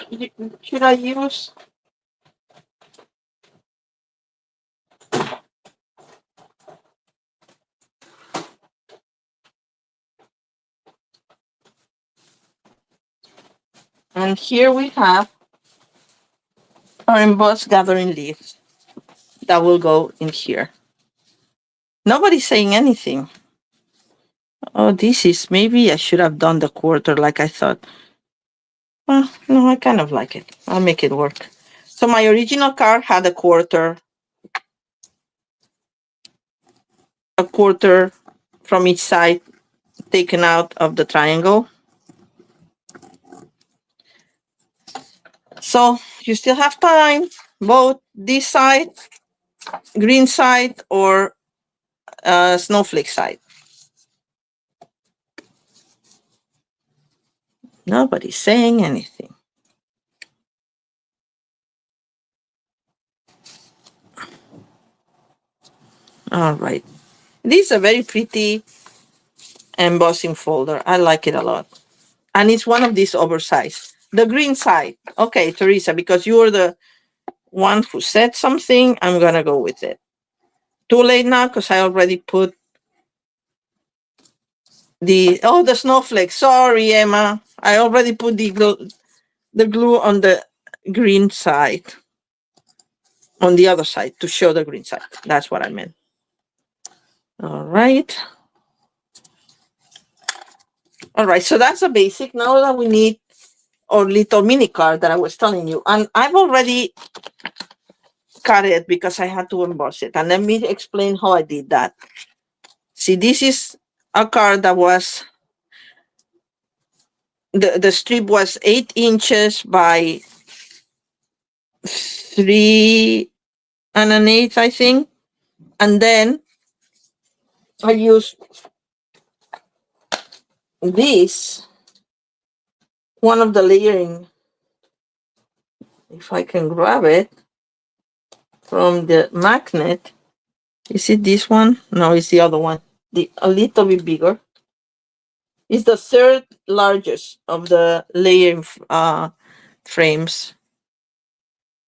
should I use? And here we have our embossed Gathering Leaves that will go in here. Nobody's saying anything. Oh, maybe I should have done the quarter like I thought. Well, no, I kind of like it. I'll make it work. So my original card had a quarter from each side taken out of the triangle. So you still have time, both this side, green side, or snowflake side. Nobody's saying anything. All right. This is a very pretty embossing folder. I like it a lot. And it's one of these oversized. The green side. Okay, Teresa, because you're the one who said something, I'm going to go with it. Too late now because I already put the snowflake. Sorry, Emma. I already put the glue on the green side, on the other side to show the green side. That's what I meant. All right. All right, so that's a basic. Now that we need our little mini card that I was telling you, and I've already cut it because I had to emboss it. And let me explain how I did that. See, this is a card that was, the strip was 8 inches by 3 1/8, I think. And then I used this, one of the layering, if I can grab it from the magnet. Is it this one? No, it's the other one. A little bit bigger. It's the third largest of the layering frames.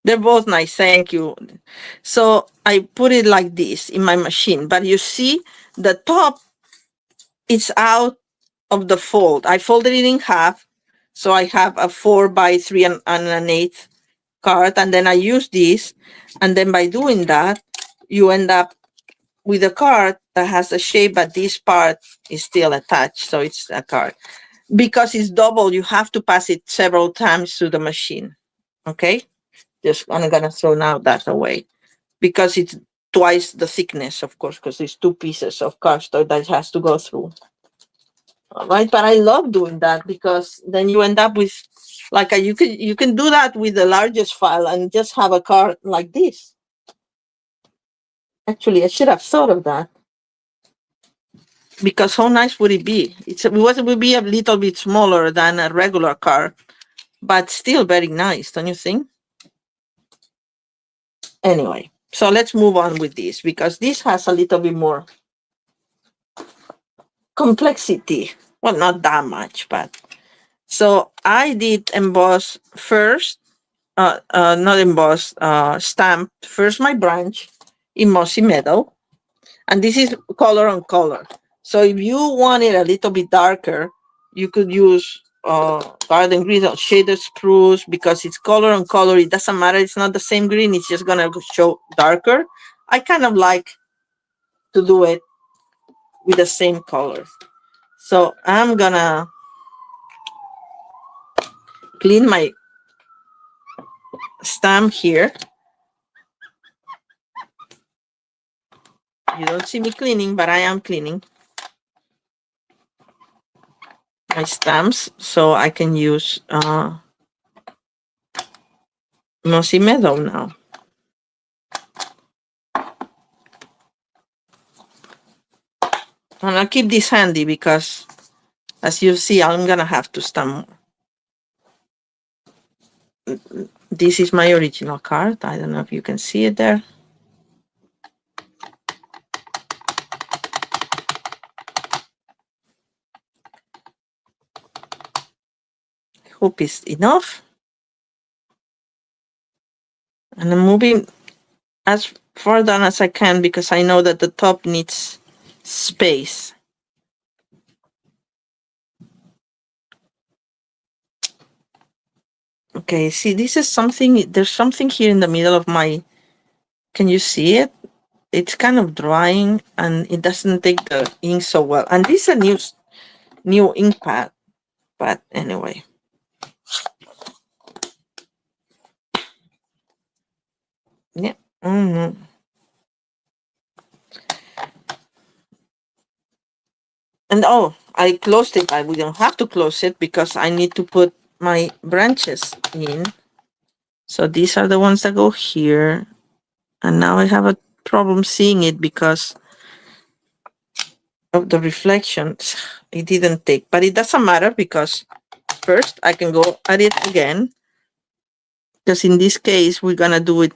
They're both nice, thank you. So I put it like this in my machine, but you see the top is out of the fold. I folded it in half, so I have a 4 by 3 1/8 card, and then I use this, and then by doing that, you end up with a card that has a shape, but this part is still attached, so it's a card. Because it's double, you have to pass it several times through the machine. Okay? I'm gonna throw now that away because it's twice the thickness, of course, because it's 2 pieces of cardstock that has to go through. All right, but I love doing that because then you end up with like you can do that with the largest file and just have a card like this. Actually, I should have thought of that because how nice would it be? It would be a little bit smaller than a regular card, but still very nice, don't you think? Anyway, so let's move on with this because this has a little bit more complexity. Well, not that much, but so I did emboss first, not emboss, stamp first my branch in mossy meadow, and this is color on color. So if you want it a little bit darker, you could use garden green or shaded spruce because it's color on color. It doesn't matter. It's not the same green. It's just gonna show darker. I kind of like to do it with the same color. So I'm gonna clean my stamp here. You don't see me cleaning, but I am cleaning my stamps so I can use Mossy Meadow now. And I'll keep this handy because as you see, I'm gonna have to stamp. This is my original card. I don't know if you can see it there. I hope it's enough. And I'm moving as far down as I can because I know that the top needs space. Okay, see, this is something, there's something here in the middle of my, can you see it? It's kind of drying and it doesn't take the ink so well. And this is a new ink pad, but anyway. Yeah. Mm-hmm. And oh, I closed it. We don't have to close it because I need to put my branches in. So these are the ones that go here. And now I have a problem seeing it because of the reflections. It didn't take, but it doesn't matter because first I can go at it again. Because in this case, we're gonna do it.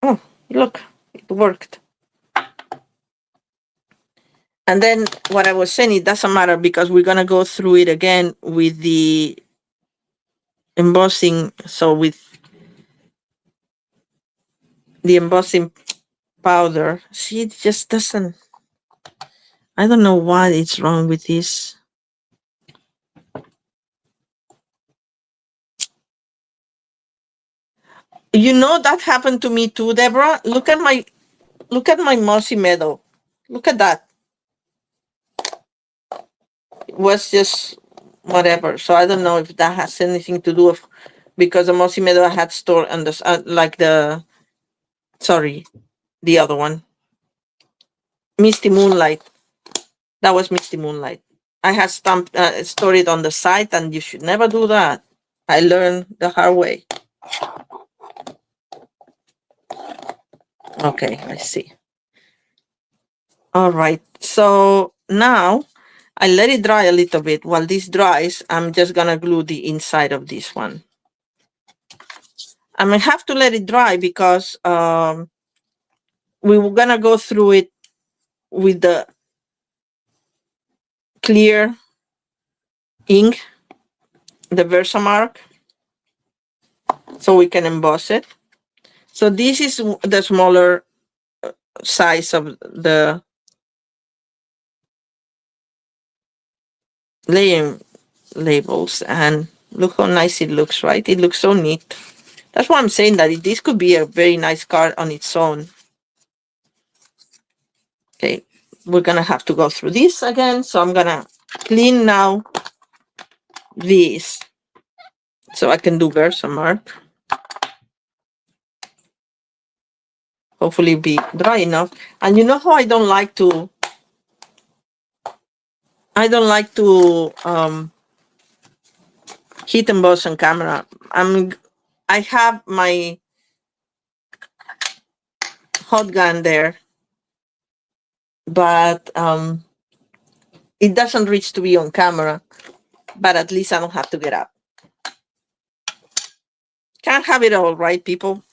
Oh, look, it worked. And then what I was saying, it doesn't matter because we're gonna go through it again with the embossing. So with the embossing powder, see, it just doesn't. I don't know what is wrong with this. You know that happened to me too, Deborah. Look at my mossy meadow. Look at that. It was just whatever. So I don't know if that has anything to do with because the mossy meadow I had stored on the like the sorry, the other one, Misty Moonlight. That was Misty Moonlight. I had stored it on the side, and you should never do that. I learned the hard way. Okay, I see. All right. So now I let it dry a little bit. While this dries, I'm just gonna glue the inside of this one. I may have to let it dry because we were gonna go through it with the clear ink, the Versamark, so we can emboss it. So this is the smaller size of the laying labels, and look how nice it looks, right? It looks so neat. That's why I'm saying that this could be a very nice card on its own. Okay, we're gonna have to go through this again, so I'm gonna clean now this so I can do Versamark. Hopefully be dry enough. And you know how I don't like to heat emboss on camera. I have my hot gun there, but it doesn't reach to be on camera. But at least I don't have to get up. Can't have it all, right, people?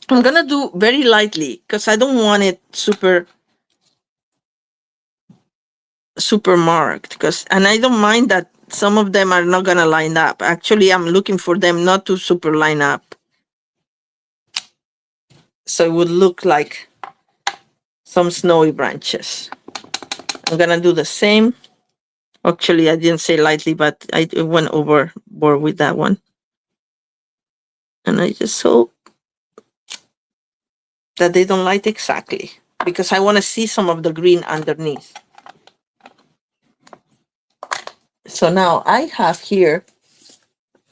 I'm gonna do very lightly because I don't want it super marked, and I don't mind that some of them are not gonna line up. Actually, I'm looking for them not to super line up, so it would look like some snowy branches. I'm gonna do the same. Actually, I didn't say lightly, but I went overboard with that one. And I just hope that they don't light exactly, because I want to see some of the green underneath. So now I have here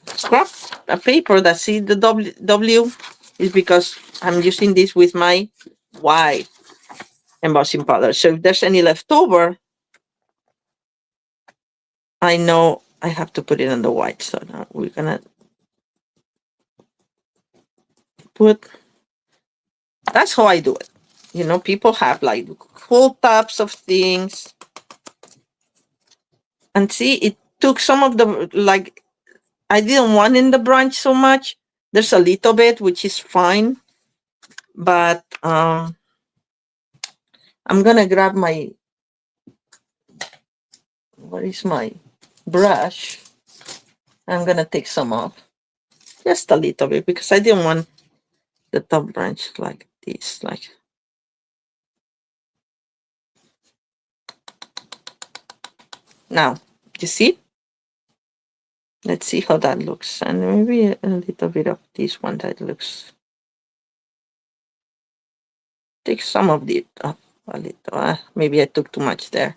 scrap a paper that see the W is because I'm using this with my white embossing powder. So if there's any left over, I know I have to put it on the white. So now we're gonna put, that's how I do it. You know, people have like whole tubs of things. And see, it took some of the, like, I didn't want in the branch so much. There's a little bit, which is fine. But I'm gonna grab my, what is my brush? I'm gonna take some off. Just a little bit, because I didn't want the top branch like this. Like, now, you see? Let's see how that looks. And maybe a little bit of this one that looks. Take some of it off a little. Maybe I took too much there.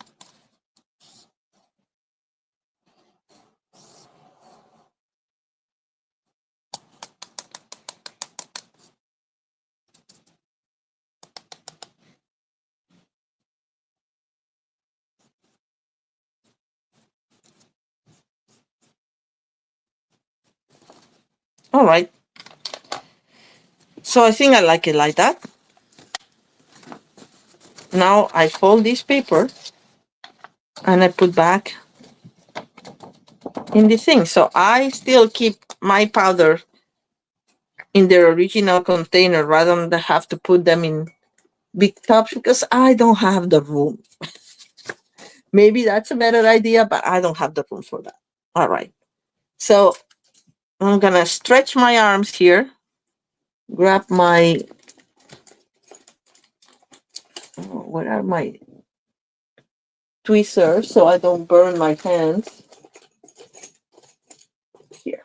All right. So I think I like it like that. Now I fold this paper and I put back in the thing. So I still keep my powder in their original container rather than have to put them in big tubs because I don't have the room. Maybe that's a better idea, but I don't have the room for that. All right. So I'm gonna stretch my arms here, grab my, where are my tweezers so I don't burn my hands here.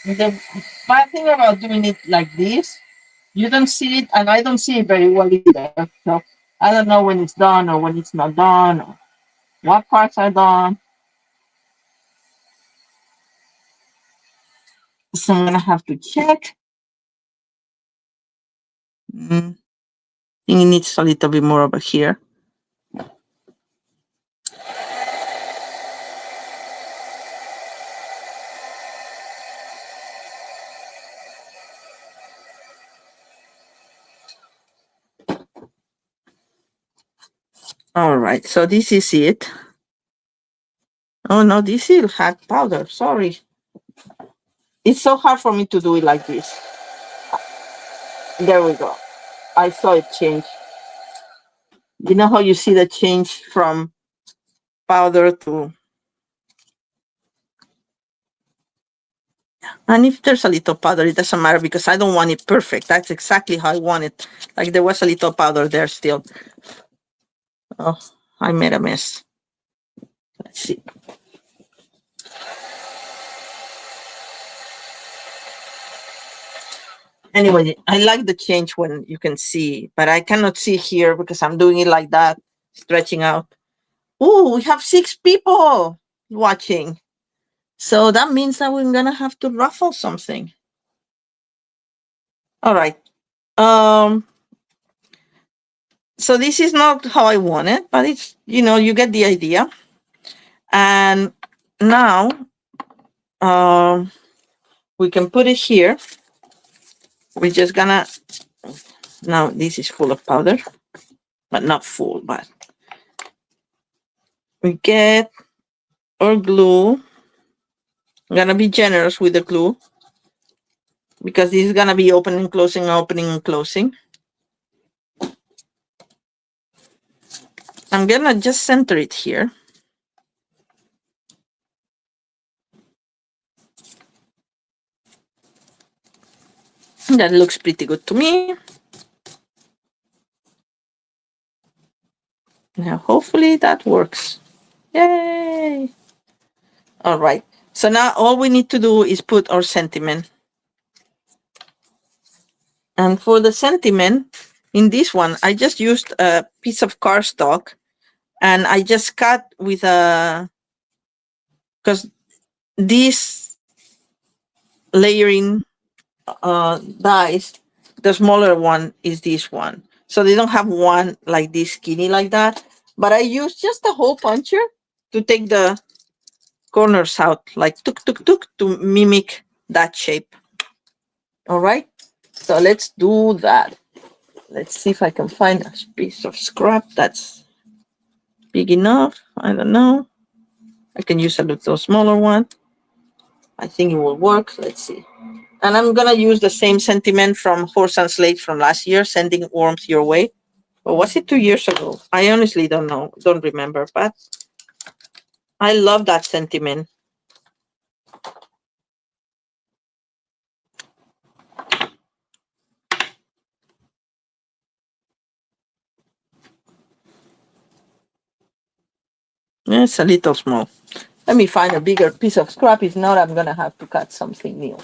The bad thing about doing it like this, you don't see it, and I don't see it very well either. So I don't know when it's done or when it's not done, or what parts are done. So I'm gonna have to check. I think it needs a little bit more over here. All right, so this is it. Oh no, this is hot powder. Sorry. It's so hard for me to do it like this. There we go. I saw it change. You know how you see the change from powder to. And if there's a little powder, it doesn't matter because I don't want it perfect. That's exactly how I want it. Like there was a little powder there still. Oh, I made a mess. Let's see. Anyway, I like the change when you can see, but I cannot see here because I'm doing it like that, stretching out. Oh, we have 6 people watching. So that means that we're gonna have to ruffle something. All right. So this is not how I want it, but it's, you get the idea. And now we can put it here. We're just gonna, now this is full of powder, but not full, but we get our glue. I'm gonna be generous with the glue because this is gonna be opening, closing, opening, and closing. I'm gonna just center it here. That looks pretty good to me. Now, hopefully that works. Yay! All right. So now all we need to do is put our sentiment. And for the sentiment, in this one, I just used a piece of cardstock and I just cut with a, because this layering dies, the smaller one is this one. So they don't have one like this skinny like that. But I used just a hole puncher to take the corners out, like tuk tuk tuk, to mimic that shape. All right, so let's do that. Let's see if I can find a piece of scrap that's big enough. I don't know. I can use a little smaller one. I think it will work. Let's see. And I'm gonna use the same sentiment from Horse and Slate from last year, sending warmth your way. Or was it 2 years ago? I honestly don't know, don't remember, but I love that sentiment. It's a little small. Let me find a bigger piece of scrap. If not, I'm gonna have to cut something new.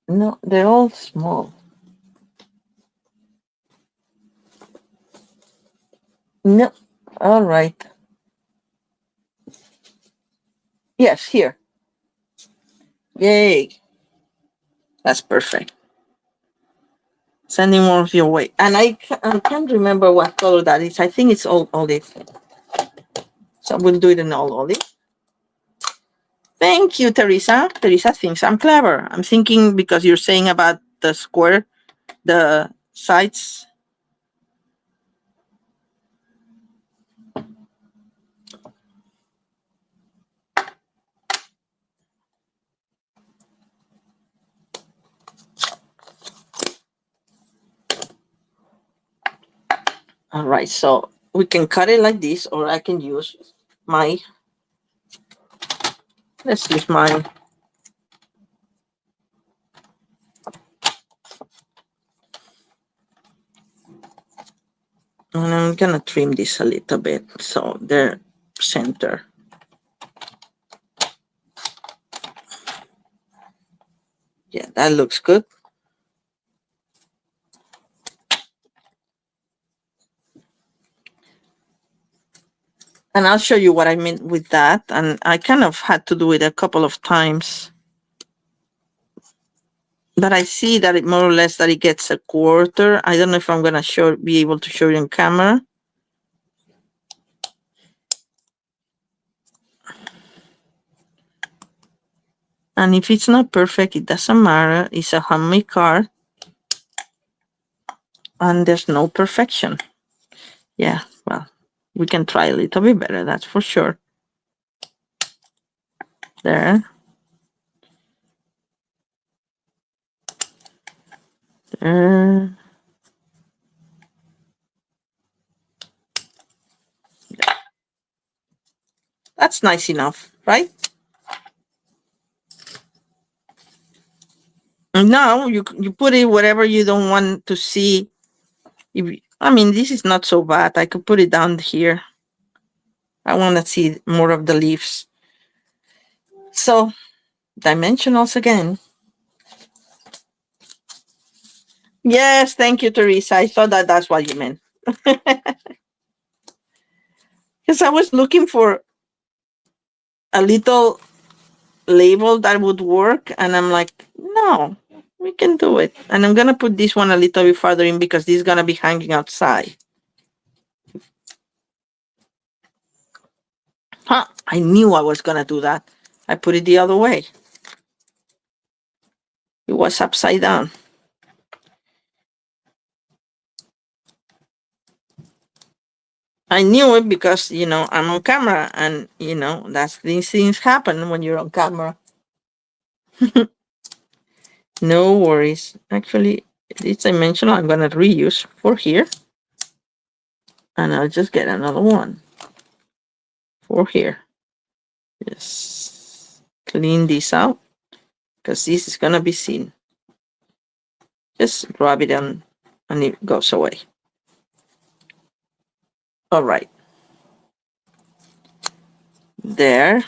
No, they're all small. No, all right. Yes, here. Yay. That's perfect. Sending more of your way. And I can't remember what color that is. I think it's all olive. So we'll do it in all olive. Thank you, Teresa. Teresa thinks I'm clever. I'm thinking because you're saying about the square, the sides. All right, so we can cut it like this, or I can use my, let's use mine. And I'm gonna trim this a little bit so they're center. Yeah, that looks good. And I'll show you what I mean with that. And I kind of had to do it a couple of times. But I see that it more or less that it gets a quarter. I don't know if I'm gonna be able to show you on camera. And if it's not perfect, it doesn't matter. It's a handmade card. And there's no perfection. Yeah, well, we can try a little bit better, that's for sure. There. There. That's nice enough, right? Now you put it wherever you don't want to see. I mean, this is not so bad. I could put it down here. I want to see more of the leaves. So, dimensionals again. Yes, thank you, Teresa. I thought that that's what you meant. Because I was looking for a little label that would work, and I'm like, no, we can do it. And I'm gonna put this one a little bit farther in because this is gonna be hanging outside. Huh, I knew I was gonna do that. I put it the other way. It was upside down. I knew it because, I'm on camera, and, these things happen when you're on camera. No worries. Actually, this dimensional I'm gonna reuse for here. And I'll just get another one for here. Just clean this out because this is gonna be seen. Just rub it on and it goes away. All right. There.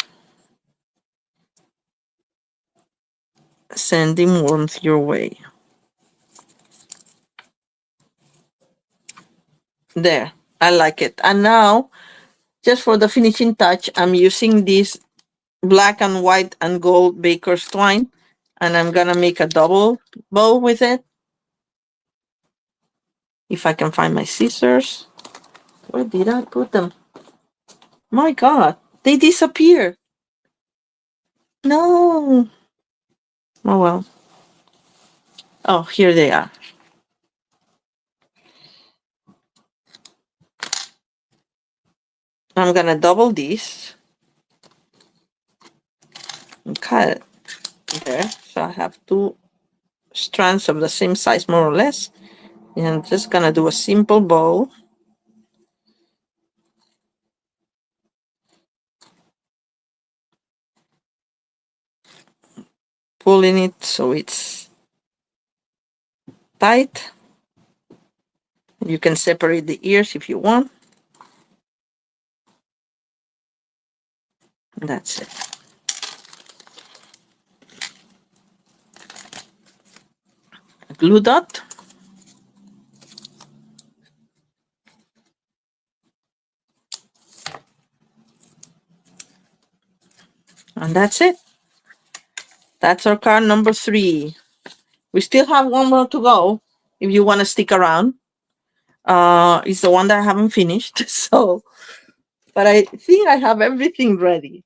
Sending warmth your way. There. I like it. And now, just for the finishing touch, I'm using this black and white and gold baker's twine. And I'm gonna make a double bow with it. If I can find my scissors. Where did I put them? My God, they disappear. No. Oh well. Oh, here they are. I'm gonna double this and cut it there. So I have two strands of the same size, more or less. And I'm just gonna do a simple bow. Pulling it so it's tight. You can separate the ears if you want. And that's it. A glue dot. And that's it. That's our card number 3. We still have one more to go if you want to stick around. It's the one that I haven't finished. So, but I think I have everything ready.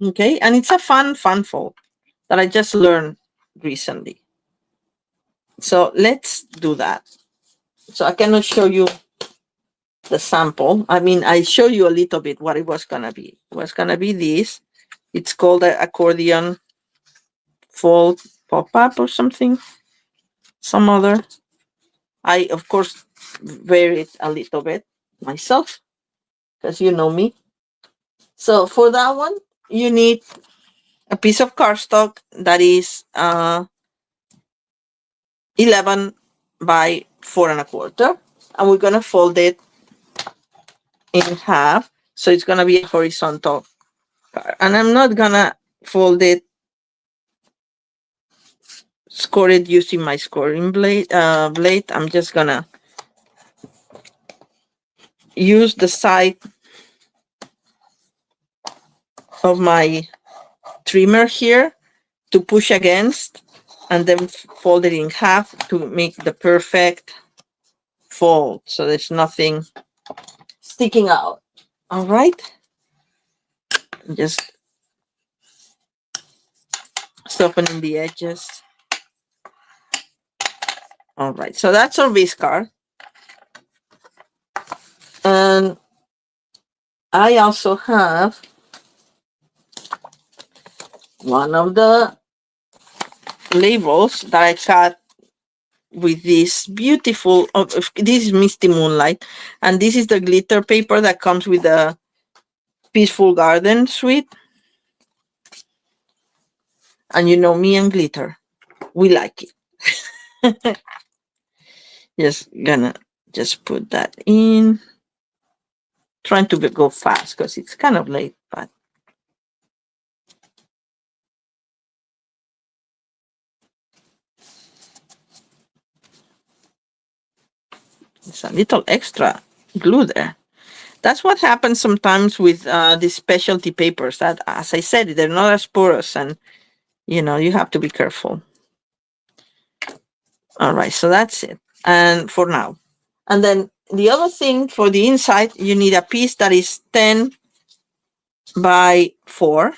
Okay. And it's a fun fold that I just learned recently. So let's do that. So I cannot show you the sample. I mean, I show you a little bit what it was gonna be. It was gonna be this. It's called an accordion fold pop-up or something. Some other. I, of course, vary it a little bit myself because you know me. So for that one, you need a piece of cardstock that is 11 by 4 1/4, and we're gonna fold it in half, so it's gonna be a horizontal card. And I'm not gonna fold it, score it using my scoring blade. I'm just gonna use the side of my trimmer here to push against, and then fold it in half to make the perfect fold, so there's nothing sticking out. All right, just softening the edges. All right, so that's our base card. And I also have one of the labels that I cut with this beautiful, this is Misty Moonlight, and this is the glitter paper that comes with the Peaceful Garden suite. And you know me and glitter, we like it. Just gonna just put that in. Trying to go fast because it's kind of late, but it's a little extra glue there. That's what happens sometimes with these specialty papers that, as I said, they're not as porous, and you have to be careful. All right, so that's it. And for now. And then the other thing for the inside, you need a piece that is 10 by 4.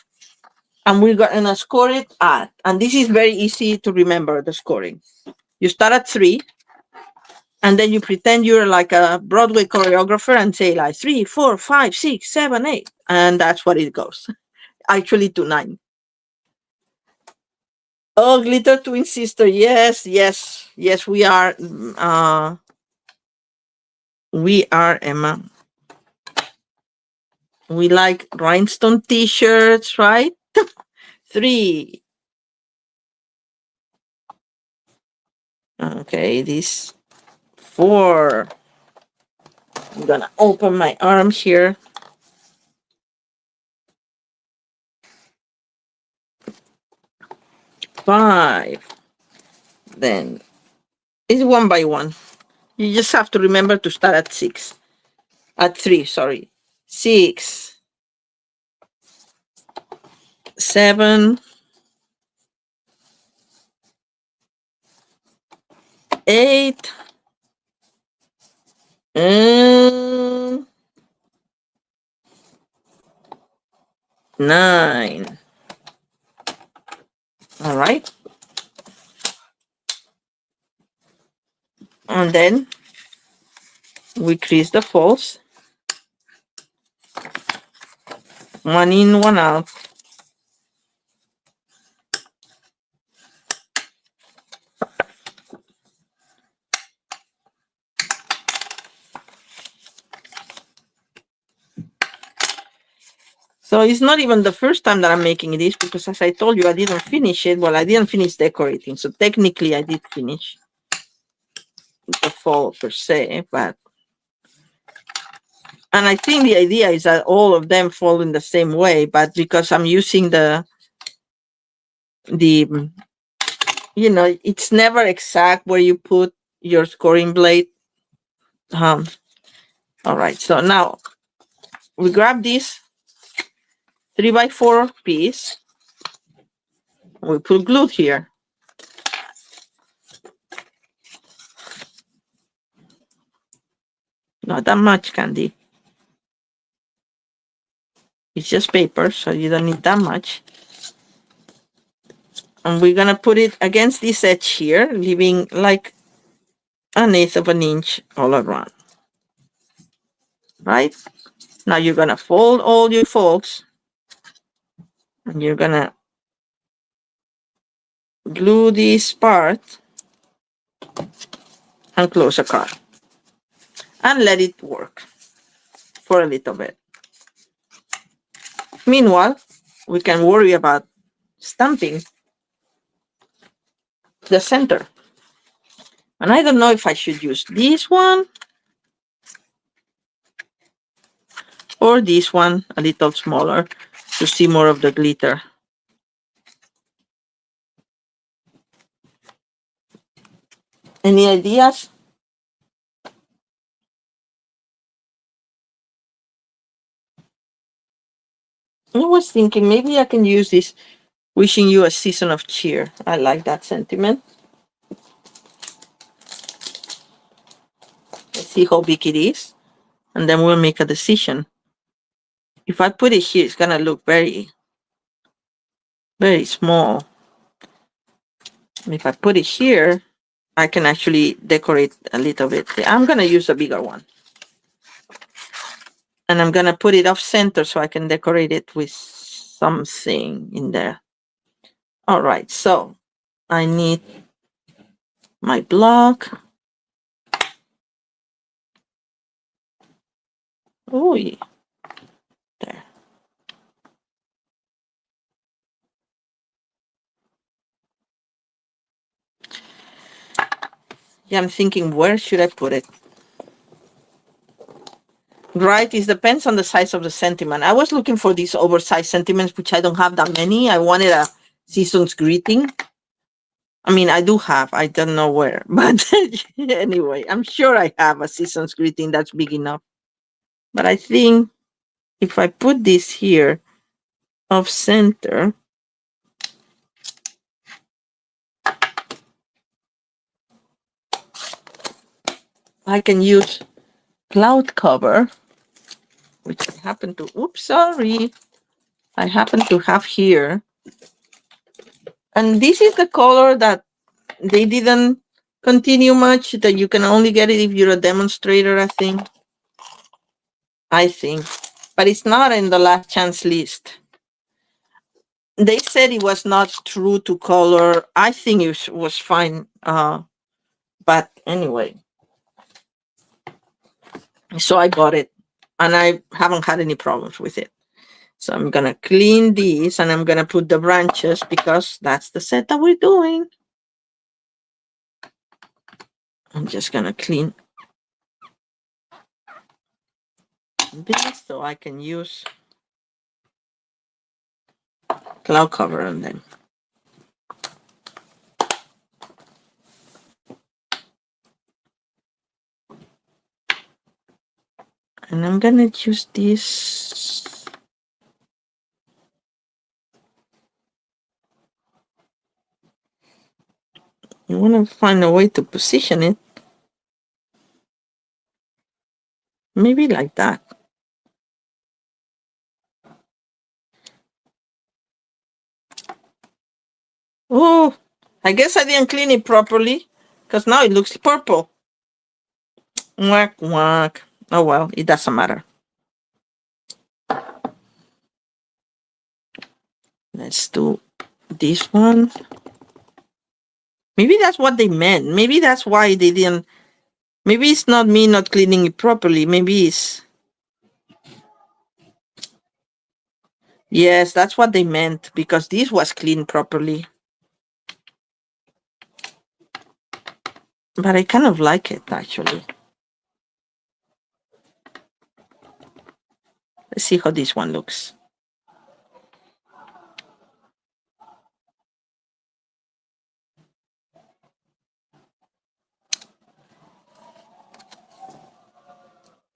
And we're going to score it at, and this is very easy to remember the scoring. You start at 3, and then you pretend you're like a Broadway choreographer and say like 3, 4, 5, 6, 7, 8. And that's what it goes. Actually to 9. Oh, glitter twin sister. Yes, yes, yes, we are. We are, Emma. We like rhinestone t-shirts, right? 3. Okay, this 4. I'm gonna open my arm here. 5. Then it's 1 by 1. You just have to remember to start at 6. At 3, sorry. 6, 7, 8, and 9. All right. And then we crease the folds. One in, one out. So it's not even the first time that I'm making this, because as I told you, I didn't finish it. Well, I didn't finish decorating. So technically I did finish the fold per se, and I think the idea is that all of them fall in the same way, but because I'm using the it's never exact where you put your scoring blade. All right, so now we grab this 3 by 4 piece. We put glue here. Not that much, Candy. It's just paper, so you don't need that much. And we're gonna put it against this edge here, leaving like 1/8 of an inch all around. Right? Now you're gonna fold all your folds, and you're gonna glue this part and close a card and let it work for a little bit. Meanwhile, we can worry about stamping the center. And I don't know if I should use this one or this one, a little smaller, to see more of the glitter. Any ideas? I was thinking maybe I can use this wishing you a season of cheer. I like that sentiment. Let's see how big it is, and then we'll make a decision. If I put it here, it's gonna look very, very small. If I put it here, I can actually decorate a little bit. I'm gonna use a bigger one. And I'm gonna put it off center so I can decorate it with something in there. All right, so I need my block. Oh, yeah. There. Yeah, I'm thinking, where should I put it? Right, it depends on the size of the sentiment. I was looking for these oversized sentiments, which I don't have that many. I wanted a season's greeting. I mean, I do have, I don't know where, but anyway, I'm sure I have a season's greeting that's big enough. But I think if I put this here off center, I can use cloud cover, which I happen to, oops, sorry, I happen to have here. And this is the color that they didn't continue much, that you can only get it if you're a demonstrator, I think. But it's not in the last chance list. They said it was not true to color. I think it was fine. But anyway, so I got it, and I haven't had any problems with it. So I'm gonna clean these, and I'm gonna put the branches because that's the set that we're doing. I'm just gonna clean this so I can use cloud cover on them. And I'm gonna use this. You wanna find a way to position it. Maybe like that. Oh, I guess I didn't clean it properly because now it looks purple. Whack, whack. Oh well, it doesn't matter. Let's do this one. Maybe that's what they meant. Maybe that's why they didn't. Maybe it's not me not cleaning it properly. Maybe it's. Yes, that's what they meant because this was cleaned properly. But I kind of like it actually. Let's see how this one looks.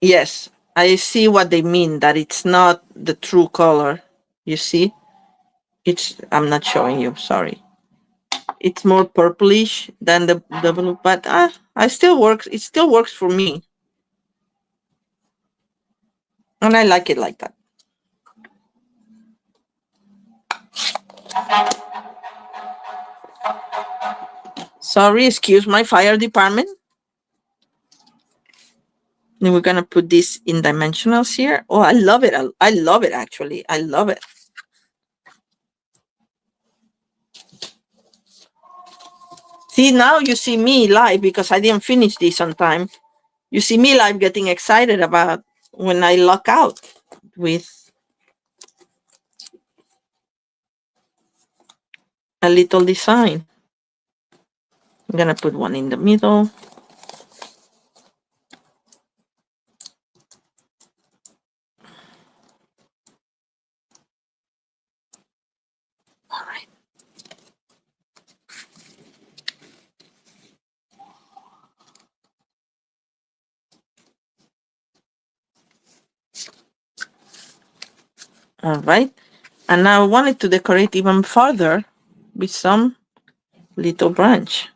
Yes, I see what they mean, that it's not the true color. You see? I'm not showing you, sorry. It's more purplish than the blue, but it still works for me. And I like it like that. Sorry, excuse my fire department. Then we're gonna put this in dimensionals here. Oh, I love it. I love it actually. I love it. See, now you see me live because I didn't finish this on time. You see me live getting excited about when I luck out with a little design. I'm gonna put one in the middle. All right. All right. And now I wanted to decorate even further with some little branch.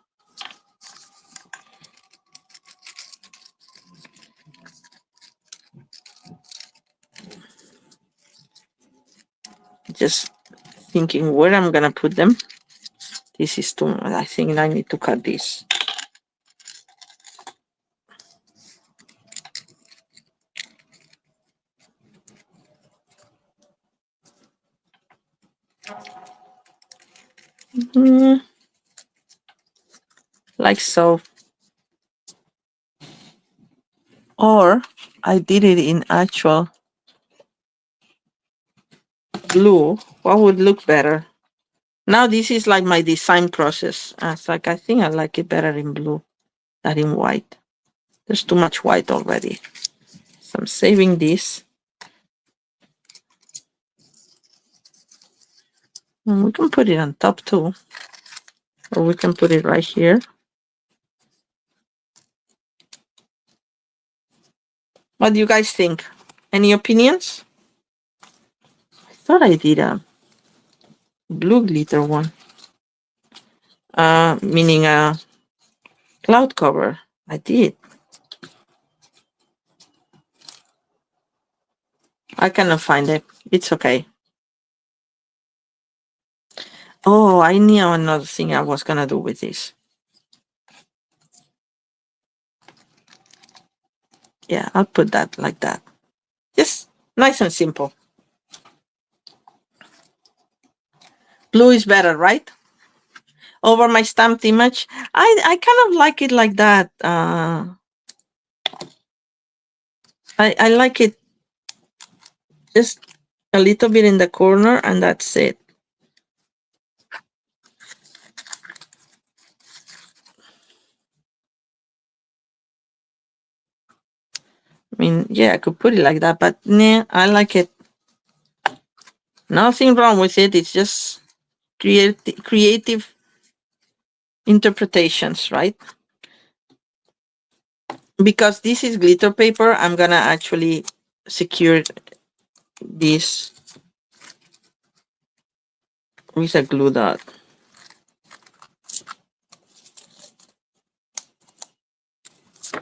Just thinking where I'm gonna put them. This is too much. I think I need to cut this. Like so. Or I did it in actual blue. What would look better? Now this is like my design process. It's like I think I like it better in blue than in white. There's too much white already. So I'm saving this. And we can put it on top too. Or we can put it right here. What do you guys think? Any opinions? I thought I did a blue glitter one. Meaning a cloud cover. I did. I cannot find it. It's okay. Oh, I knew another thing I was gonna do with this. Yeah, I'll put that like that. Just nice and simple. Blue is better, right? Over my stamped image. I kind of like it like that. I like it just a little bit in the corner and that's it. I mean, yeah, I could put it like that, but nah, I like it. Nothing wrong with it. It's just creative interpretations, right? Because this is glitter paper, I'm gonna actually secure this with a glue dot.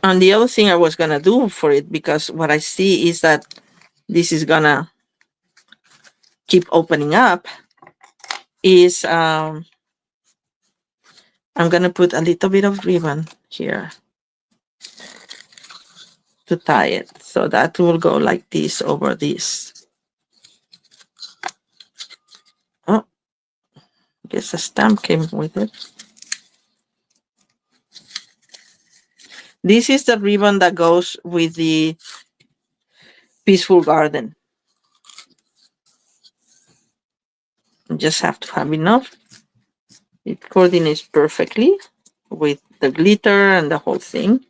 And the other thing I was gonna do for it, because what I see is that this is gonna keep opening up, is I'm gonna put a little bit of ribbon here to tie it. So that will go like this over this. Oh, I guess a stamp came with it. This is the ribbon that goes with the Peaceful Garden. You just have to have enough. It coordinates perfectly with the glitter and the whole thing.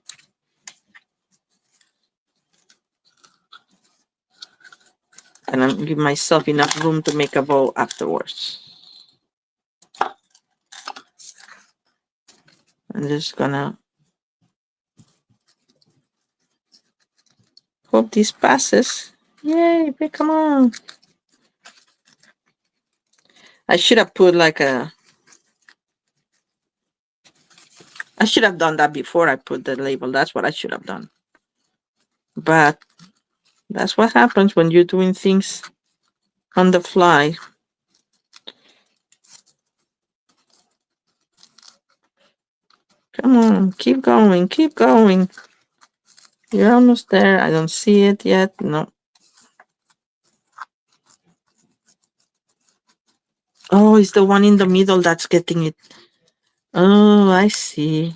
And I'll give myself enough room to make a bow afterwards. I'm just gonna hope this passes. Yay, come on. I should have put like I should have done that before I put the label. That's what I should have done. But that's what happens when you're doing things on the fly. Come on, keep going, keep going. You're almost there. I don't see it yet. No. Oh, it's the one in the middle that's getting it. Oh, I see.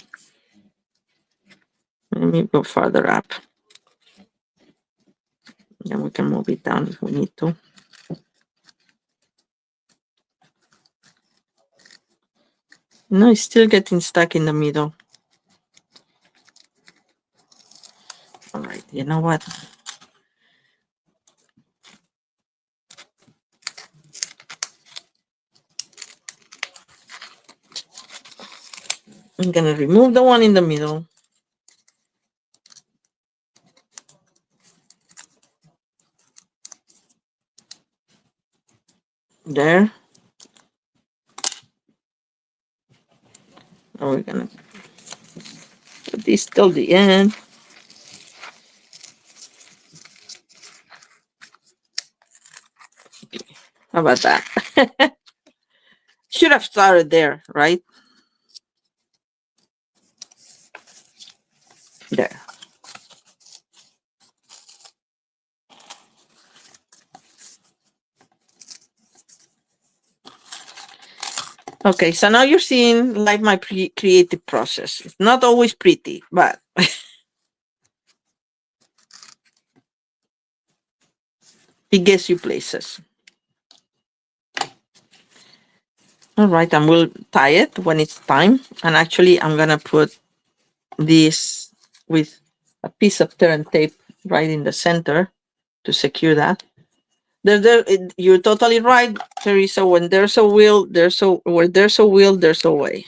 Let me go further up. Then we can move it down if we need to. No, it's still getting stuck in the middle. All right, you know what? I'm gonna remove the one in the middle. There. Now we're gonna put this till the end. How about that? Should have started there, right? There. Okay, so now you're seeing like my creative process. It's not always pretty, but it gets you places. All right, and we'll tie it when it's time. And actually, I'm gonna put this with a piece of turn tape right in the center to secure that. You're totally right, Teresa. When there's a will, where there's a will, there's a way.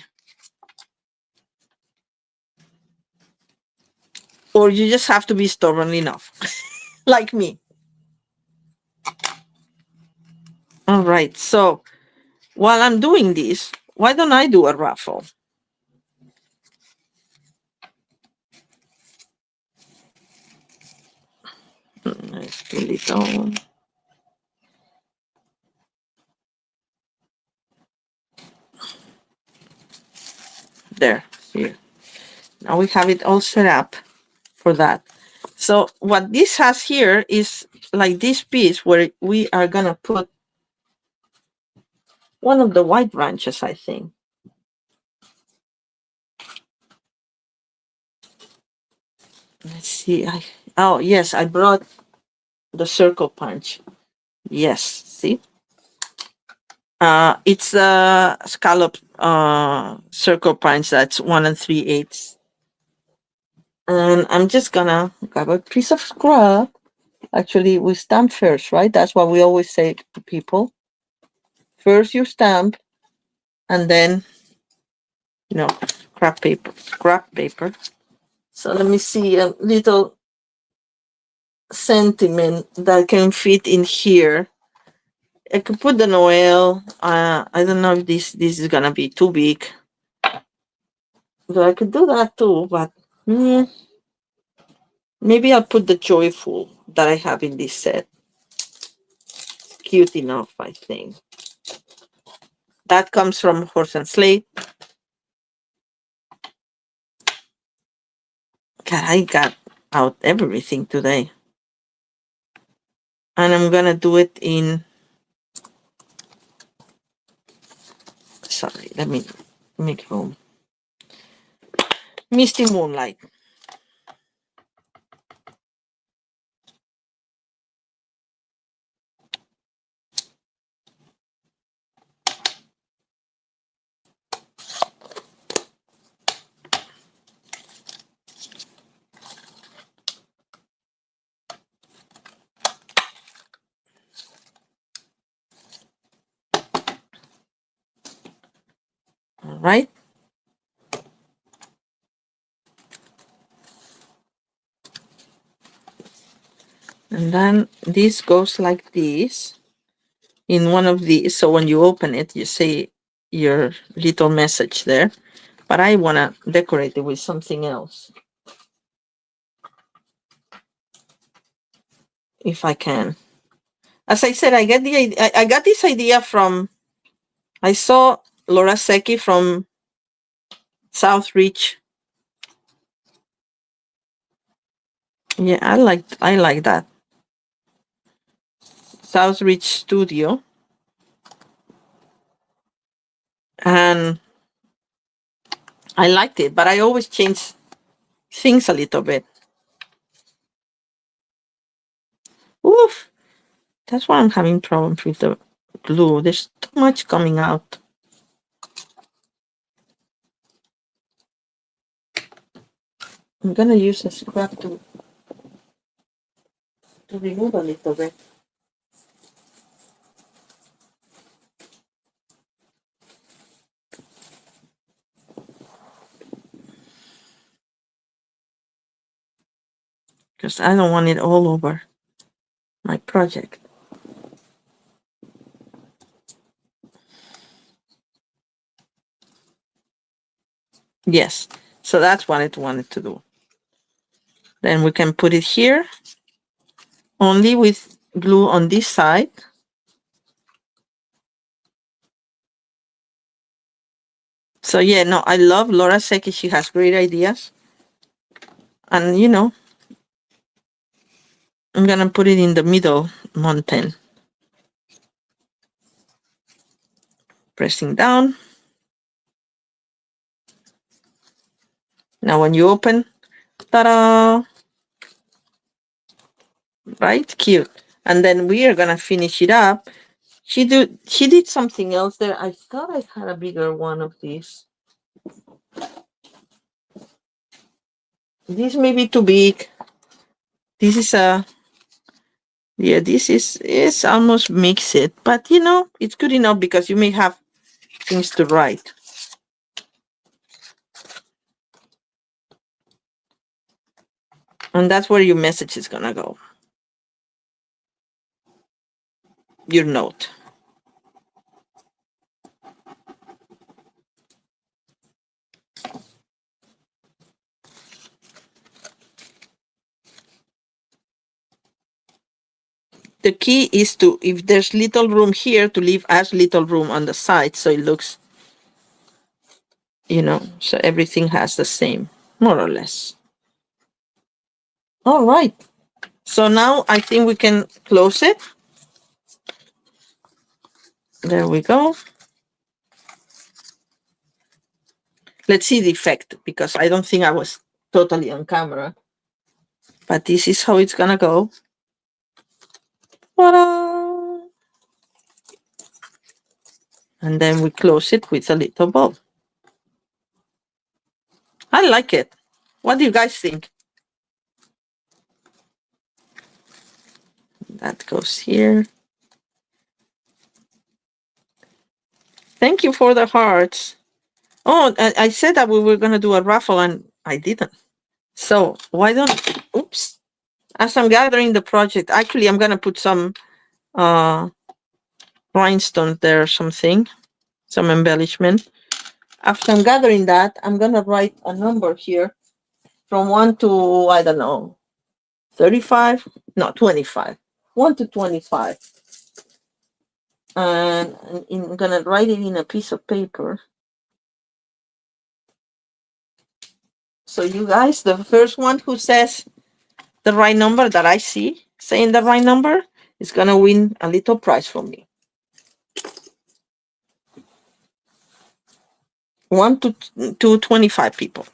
Or you just have to be stubborn enough, like me. All right. So while I'm doing this, why don't I do a raffle? Let's do little. There. Here. Now we have it all set up for that. So what this has here is like this piece where we are gonna put one of the white branches, I think. Let's see. Oh yes, I brought the circle punch. Yes, see? It's a scallop circle punch that's 1 3/8. And I'm just gonna grab a piece of scrap. Actually, we stamp first, right? That's what we always say to people. First you stamp, and then, scrap paper. So let me see a little sentiment that can fit in here. I could put the Noel. I don't know if this is gonna be too big. But I could do that too, but maybe I'll put the joyful that I have in this set. Cute enough, I think. That comes from Horse and Sleigh. God, I got out everything today. And I'm gonna do it in, sorry, let me make room. Misty Moonlight. All right. And then this goes like this in one of these. So when you open it, you see your little message there. But I want to decorate it with something else, if I can. As I said, I got this idea from, I saw Laura Secchi from Southreach Yeah, I like that. Southridge Studio. And I liked it, but I always change things a little bit. Oof, that's why I'm having problems with the glue. There's too much coming out. I'm gonna use a scrap to remove a little bit. Because I don't want it all over my project. Yes, so that's what I wanted to do. Then we can put it here, only with glue on this side. So yeah, no, I love Laura Seki. She has great ideas. And I'm gonna put it in the middle mountain. Pressing down. Now when you open, ta-da! Right? Cute. And then we are gonna finish it up. She did something else there. I thought I had a bigger one of these. This may be too big. This is a yeah, this is almost mix it, but it's good enough because you may have things to write. And that's where your message is gonna go. Your note. The key is to, if there's little room here, to leave as little room on the side so it looks, so everything has the same, more or less. All right. So now I think we can close it. There we go. Let's see the effect because I don't think I was totally on camera. But this is how it's gonna go. Ta-da! And then we close it with a little bow. I like it. What do you guys think? That goes here. Thank you for the hearts. Oh, I said that we were going to do a raffle and I didn't. So why don't, oops. As I'm gathering the project, actually, I'm going to put some rhinestones there or something, some embellishment. After I'm gathering that, I'm going to write a number here from 1 to, I don't know, 35? No, 25. 1 to 25. And I'm going to write it in a piece of paper. So you guys, the first one who says the right number that I see saying the right number is going to win a little prize from me. 1 to 25 people.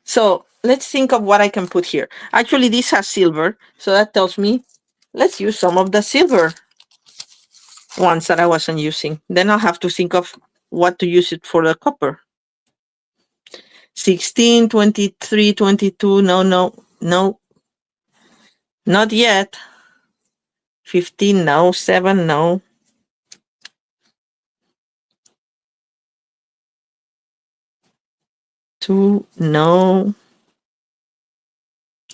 So let's think of what I can put here. Actually, this has silver. So that tells me let's use some of the silver ones that I wasn't using. Then I'll have to think of what to use it for the copper. 16, 23, 22. No, no, no. Not yet. 15, no. 7, no. 2, no.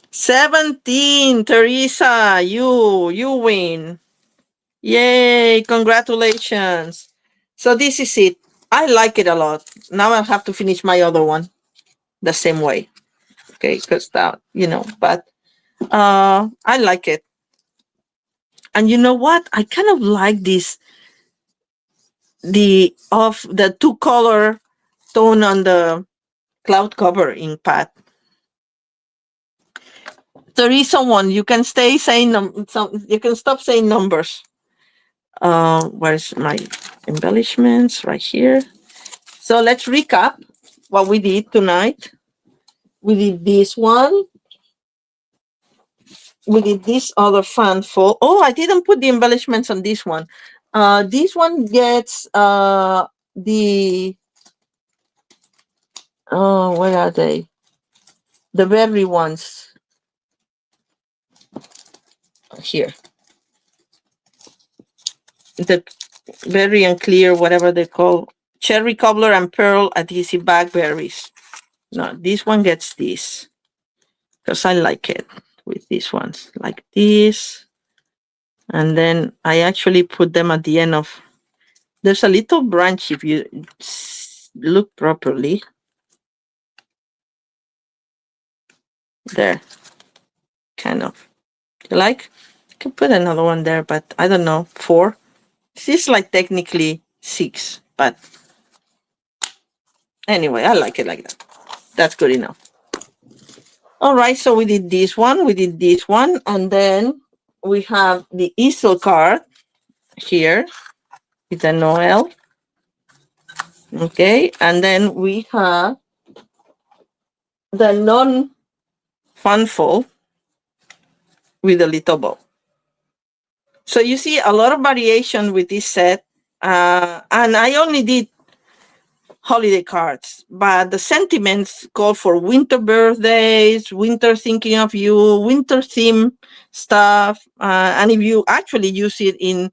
17, Teresa, you win. Yay, congratulations. So this is it. I like it a lot. Now I have to finish my other one the same way. Okay, because that, but I like it. And you know what? I kind of like this, the two color tone on the cloud cover ink pad. there is someone you can stay saying you can stop saying numbers. Where's my embellishments? Right here. So let's recap what we did tonight. We did this one. We did this other fan fold. Oh, I didn't put the embellishments on this one. This one gets the where are they? The berry ones here. The very unclear, whatever they call, cherry cobbler and pearl adhesive blackberries. No, this one gets this because I like it with these ones like this. And then I actually put them at the end of. There's a little branch if you look properly. There, kind of. You like? I can put another one there, but I don't know. 4. This is like technically 6, but anyway, I like it like that. That's good enough. All right, so we did this one, and then we have the easel card here with the Noel. Okay, and then we have the non-fun fold with a little bow. So you see a lot of variation with this set, and I only did holiday cards, but the sentiments call for winter birthdays, winter thinking of you, winter theme stuff, and if you actually use it in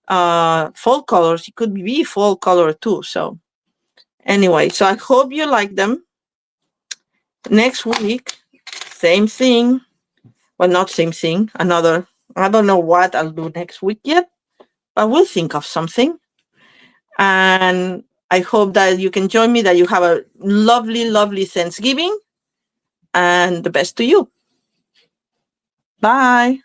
fall colors, it could be fall color too. So anyway, so I hope you like them. Next week, same thing. Well, not same thing. Another. I don't know what I'll do next week yet, but we'll think of something. And I hope that you can join me, that you have a lovely, lovely Thanksgiving, and the best to you. Bye.